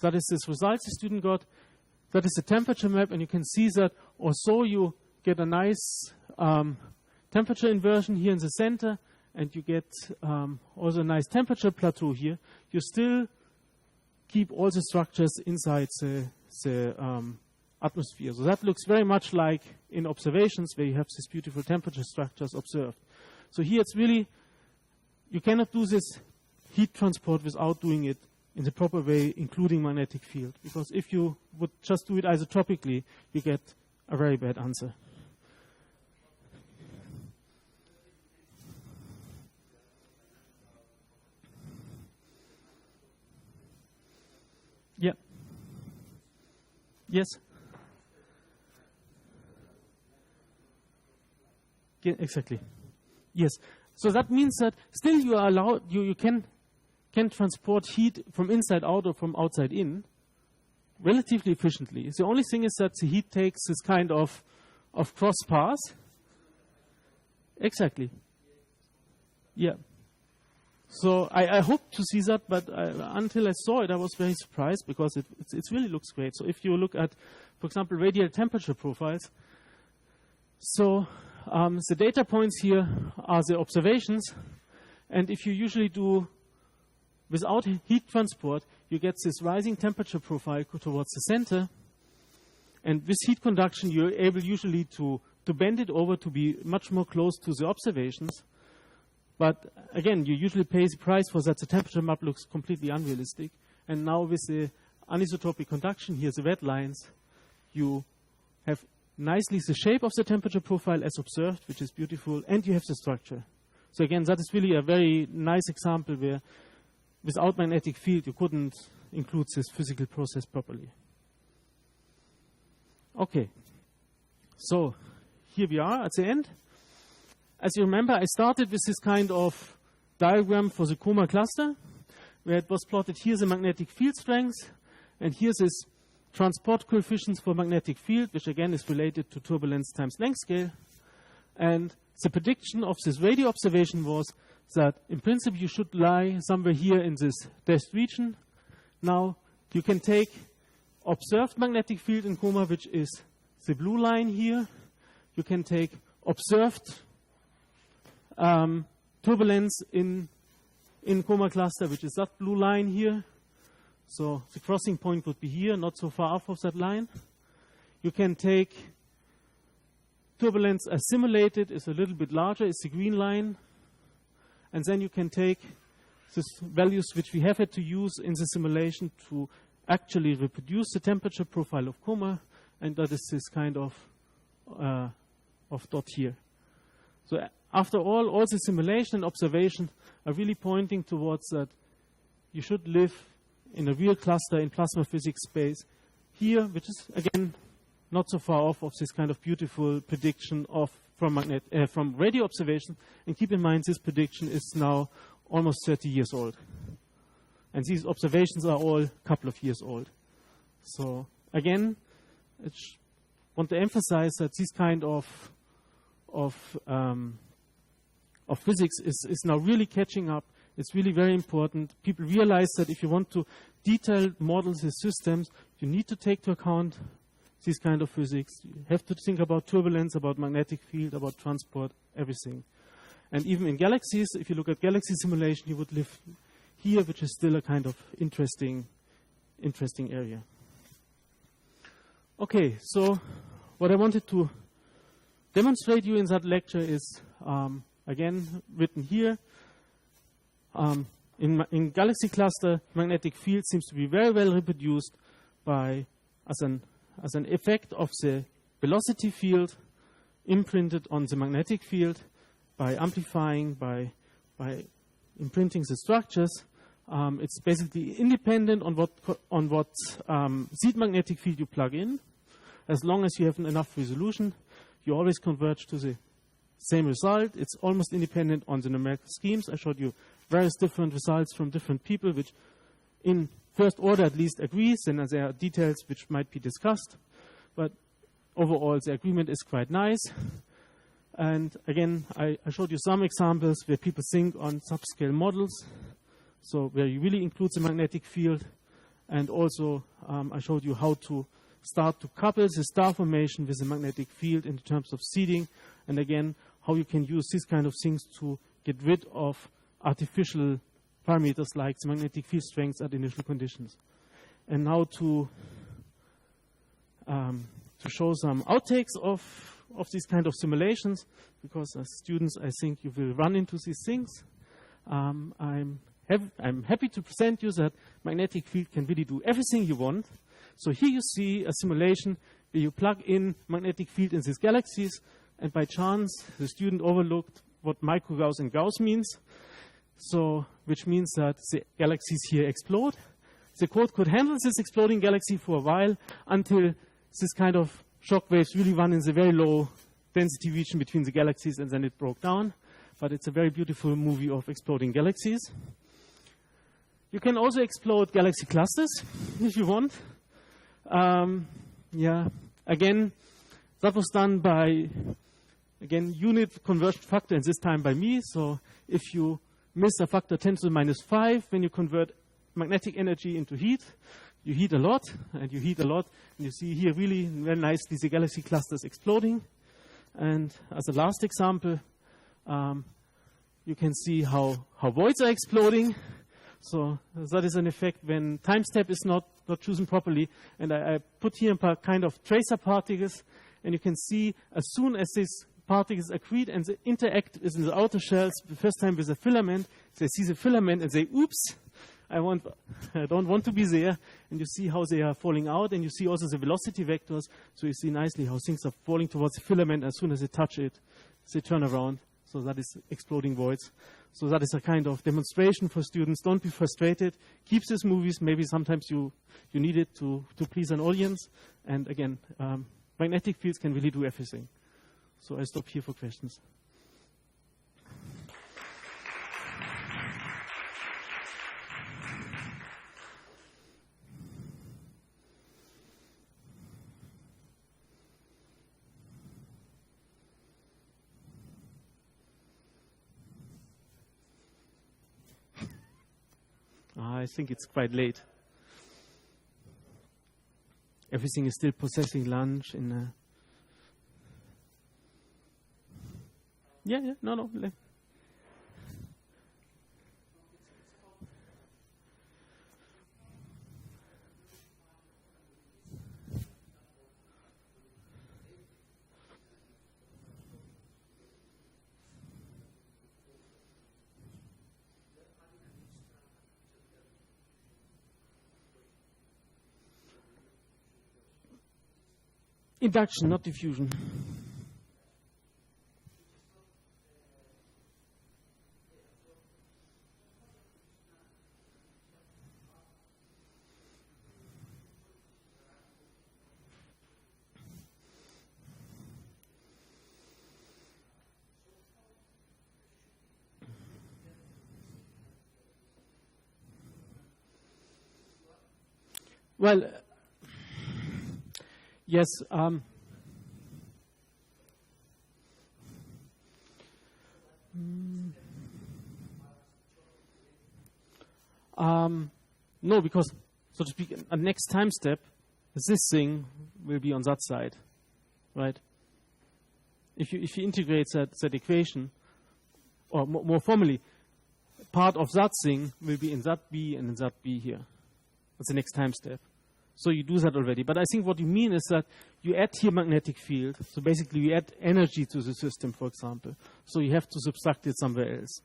that is this result the student got, that is the temperature map, and you can see that also you get a nice temperature inversion here in the center, and you get also a nice temperature plateau here. You still keep all the structures inside the atmosphere. So that looks very much like in observations where you have these beautiful temperature structures observed. So here it's really, you cannot do this heat transport without doing it in the proper way, including magnetic field. Because if you would just do it isotropically, you get a very bad answer. Yeah. Yes. Yeah, exactly. Yes. So that means that still you are allowed, you can transport heat from inside out or from outside in relatively efficiently. The only thing is that the heat takes this kind of cross path. Exactly. Yeah. So I hope to see that, but until I saw it, I was very surprised because it really looks great. So if you look at, for example, radial temperature profiles, so the data points here are the observations, and if you usually do without heat transport, you get this rising temperature profile towards the center, and with heat conduction, you're able usually to bend it over to be much more close to the observations. But again, you usually pay the price for that. The temperature map looks completely unrealistic. And now with the anisotropic conduction, here the red lines, you have nicely the shape of the temperature profile as observed, which is beautiful, and you have the structure. So again, that is really a very nice example where without magnetic field, you couldn't include this physical process properly. Okay, so here we are at the end. As you remember, I started with this kind of diagram for the coma cluster, where it was plotted here the magnetic field strength, and here's this transport coefficients for magnetic field, which again is related to turbulence times length scale. And the prediction of this radio observation was that in principle you should lie somewhere here in this dashed region. Now you can take observed magnetic field in coma, which is the blue line here. You can take observed turbulence in coma cluster, which is that blue line here. So the crossing point would be here, not so far off of that line. You can take turbulence as simulated, is a little bit larger, it's the green line. And then you can take these values which we have had to use in the simulation to actually reproduce the temperature profile of coma, and that is this kind of dot here. So after all the simulation and observation are really pointing towards that you should live in a real cluster in plasma physics space here, which is again not so far off of this kind of beautiful prediction from radio observation. And keep in mind, this prediction is now almost 30 years old. And these observations are all a couple of years old. So again, I want to emphasize that this kind of physics is now really catching up. It's really very important. People realize that if you want to detail model the systems, you need to take into account this kind of physics. You have to think about turbulence, about magnetic field, about transport, everything. And even in galaxies, if you look at galaxy simulation, you would live here, which is still a kind of interesting area. Okay, so what I wanted to demonstrate you in that lecture is, again, written here. In galaxy cluster, magnetic field seems to be very well reproduced as an effect of the velocity field imprinted on the magnetic field by amplifying, by imprinting the structures. It's basically independent on what seed magnetic field you plug in. As long as you have enough resolution, you always converge to the same result. It's almost independent on the numerical schemes. I showed you various different results from different people, which in first order at least agrees, and there are details which might be discussed. But overall, the agreement is quite nice. And again, I showed you some examples where people think on subscale models, so where you really include the magnetic field. And also, I showed you how to start to couple the star formation with the magnetic field in terms of seeding. And again, how you can use these kind of things to get rid of artificial parameters like the magnetic field strength at initial conditions. And now to show some outtakes of these kind of simulations, because as students, I think you will run into these things. I'm happy to present you that magnetic field can really do everything you want. So here you see a simulation where you plug in magnetic field in these galaxies, and by chance, the student overlooked what micro-Gauss and Gauss means, so which means that the galaxies here explode. The code could handle this exploding galaxy for a while until this kind of shock waves really run in the very low density region between the galaxies, and then it broke down. But it's a very beautiful movie of exploding galaxies. You can also explode galaxy clusters if you want. Yeah, again, that was done by, again, unit conversion factor, and this time by me. So if you miss a factor 10 to the minus 5, when you convert magnetic energy into heat, you heat a lot, and you heat a lot. And you see here really very nicely the galaxy clusters exploding. And as a last example, you can see how voids are exploding. So that is an effect when time step is not chosen properly. And I put here a kind of tracer particles, and you can see as soon as these particles accrete and they interact in the outer shells, the first time with a filament, they see the filament and say, oops, I don't want to be there. And you see how they are falling out, and you see also the velocity vectors. So you see nicely how things are falling towards the filament. As soon as they touch it, they turn around. So that is exploding voids. So that is a kind of demonstration for students. Don't be frustrated. Keep these movies. Maybe sometimes you need it to please an audience. And again, magnetic fields can really do everything. So I stop here for questions. I think it's quite late. Everything is still processing lunch in Yeah, no. Induction, not diffusion. Well, yes. No, because, so to speak, a next time step, this thing will be on that side, right? If you integrate that equation, or more formally, part of that thing will be in that B and in that B here. That's the next time step. So you do that already. But I think what you mean is that you add here magnetic field. So basically you add energy to the system, for example. So you have to subtract it somewhere else.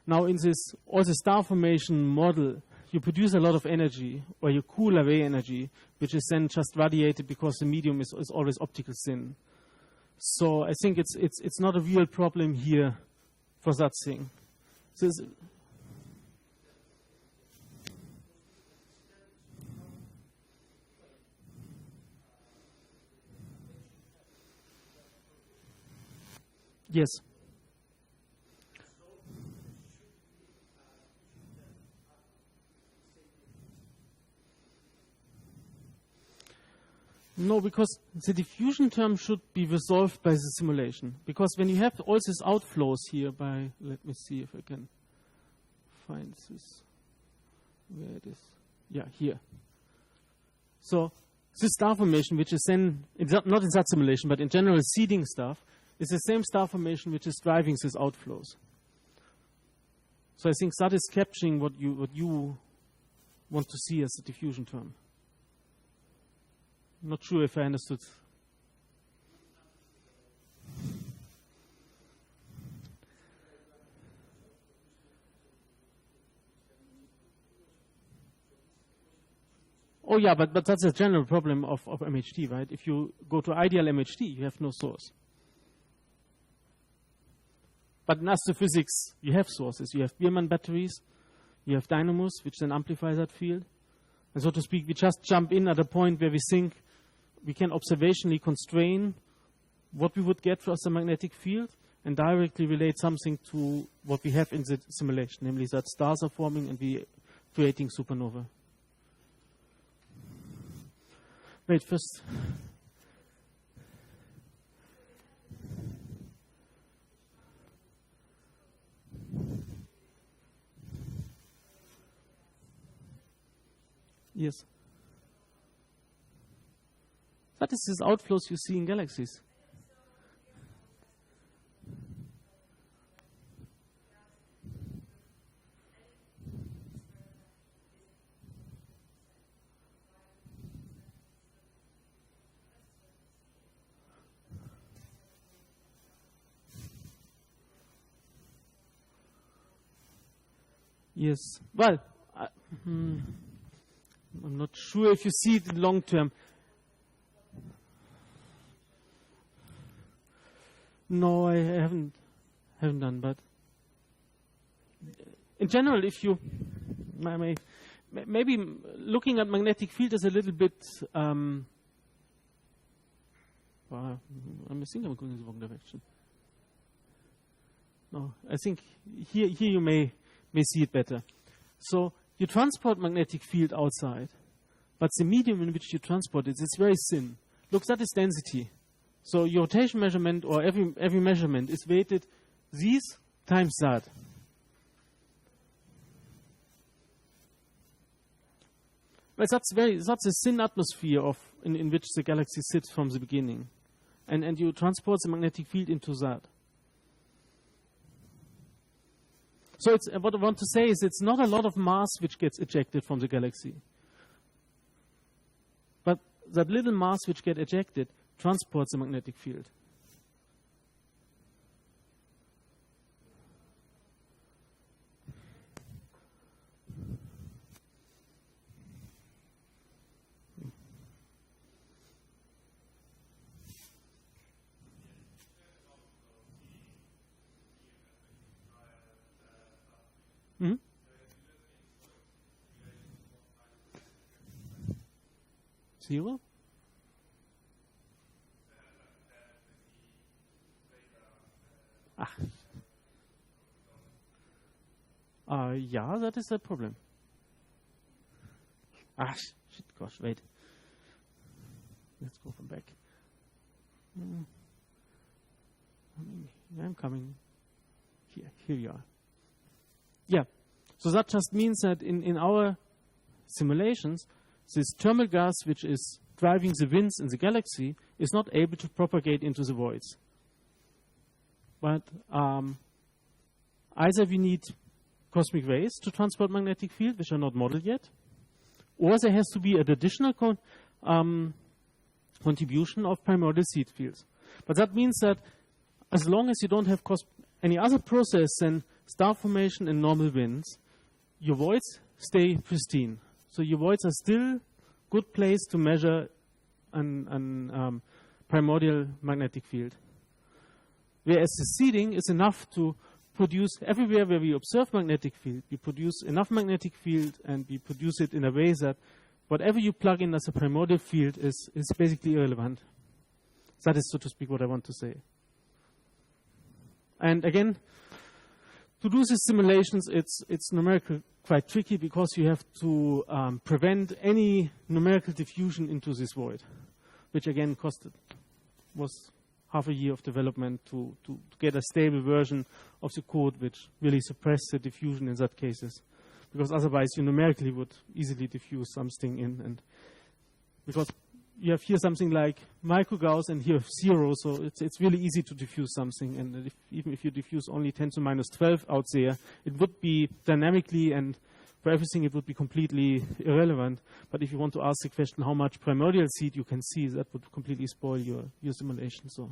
Now in this also star formation model, you produce a lot of energy, or you cool away energy, which is then just radiated because the medium is always optical thin. So I think it's not a real problem here for that thing. So yes. No, because the diffusion term should be resolved by the simulation. Because when you have all these outflows here by, let me see if I can find this, where it is. Yeah, here. So this star formation, which is then, not in that simulation, but in general seeding stuff, is the same star formation which is driving these outflows. So I think that is capturing what you want to see as a diffusion term. Not sure if I understood. Oh yeah, but that's a general problem of MHD, right? If you go to ideal MHD, you have no source. But in astrophysics, you have sources. You have Biermann batteries, you have dynamos, which then amplify that field. And so to speak, we just jump in at a point where we think we can observationally constrain what we would get for a magnetic field and directly relate something to what we have in the simulation, namely that stars are forming and we creating supernova. Wait, first. Yes. That is these outflows you see in galaxies. Yes. Well, I'm not sure if you see it in long term. No, I haven't done. But in general, if you maybe looking at magnetic field is a little bit. I think I'm going in the wrong direction. No, I think here you may see it better. So you transport magnetic field outside, but the medium in which you transport it is very thin. Look, that is density. So your rotation measurement or every measurement is weighted these times that. Well, that's a thin atmosphere in which the galaxy sits from the beginning, and you transport the magnetic field into that. So what I want to say is it's not a lot of mass which gets ejected from the galaxy. But that little mass which gets ejected transports the magnetic field. Mm-hmm. Zero? Yeah, that is a problem. Shit, gosh, wait. Let's go from back. I'm coming. Here you are. Yeah, so that just means that in our simulations, this thermal gas which is driving the winds in the galaxy is not able to propagate into the voids. But either we need cosmic rays to transport magnetic field, which are not modeled yet, or there has to be an additional contribution of primordial seed fields. But that means that as long as you don't have any other process than star formation and normal winds, your voids stay pristine. So your voids are still good place to measure an primordial magnetic field. Whereas the seeding is enough to produce everywhere where we observe magnetic field, we produce enough magnetic field and we produce it in a way that whatever you plug in as a primordial field is basically irrelevant. That is, so to speak, what I want to say. And again, to do these simulations, it's numerically quite tricky because you have to prevent any numerical diffusion into this void, which again was half a year of development to get a stable version of the code which really suppressed the diffusion in that cases. Because otherwise you numerically would easily diffuse something in, and because you have here something like micro-Gauss and here 0, so it's really easy to diffuse something, and even if you diffuse only 10 to minus 12 out there, it would be dynamically, and for everything it would be completely irrelevant. But if you want to ask the question how much primordial seed you can see, that would completely spoil your simulation. So.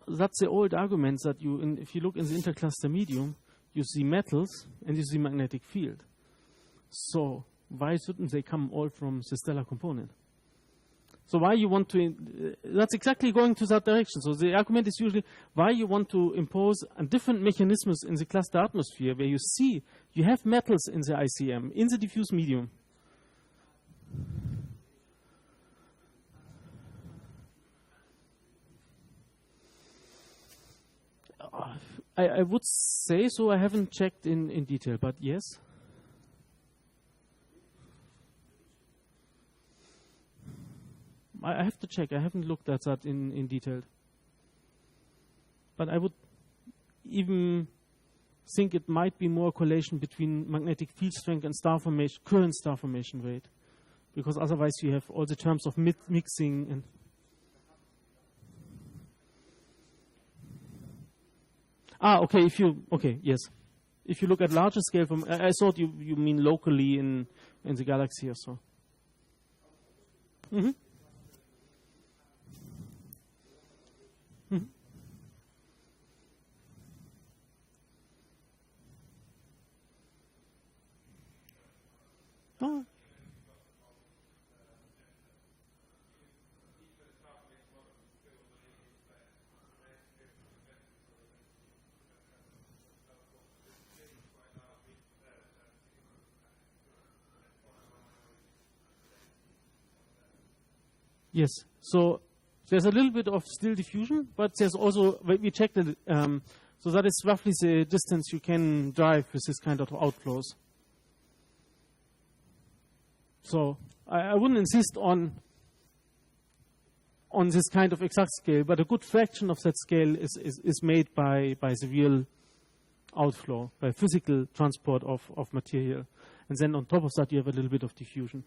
that's the old argument that if you look in the intercluster medium, you see metals and you see magnetic field. So why shouldn't they come all from the stellar component? So why you want to, that's exactly going to that direction. So the argument is usually why you want to impose a different mechanisms in the cluster atmosphere where you see, you have metals in the ICM, in the diffuse medium. I would say so. I haven't checked in detail, but yes. I have to check. I haven't looked at that in detail. But I would even think it might be more correlation between magnetic field strength and star formation, current star formation rate. Because otherwise you have all the terms of mixing and... okay, yes. If you look at larger scale, I thought you mean locally in the galaxy or so. Mm-hmm. Mm-hmm. Oh. Yes, so there's a little bit of still diffusion, but there's also, we checked it, so that is roughly the distance you can drive with this kind of outflows. So I wouldn't insist on this kind of exact scale, but a good fraction of that scale is made by the real outflow, by physical transport of material. And then on top of that, you have a little bit of diffusion.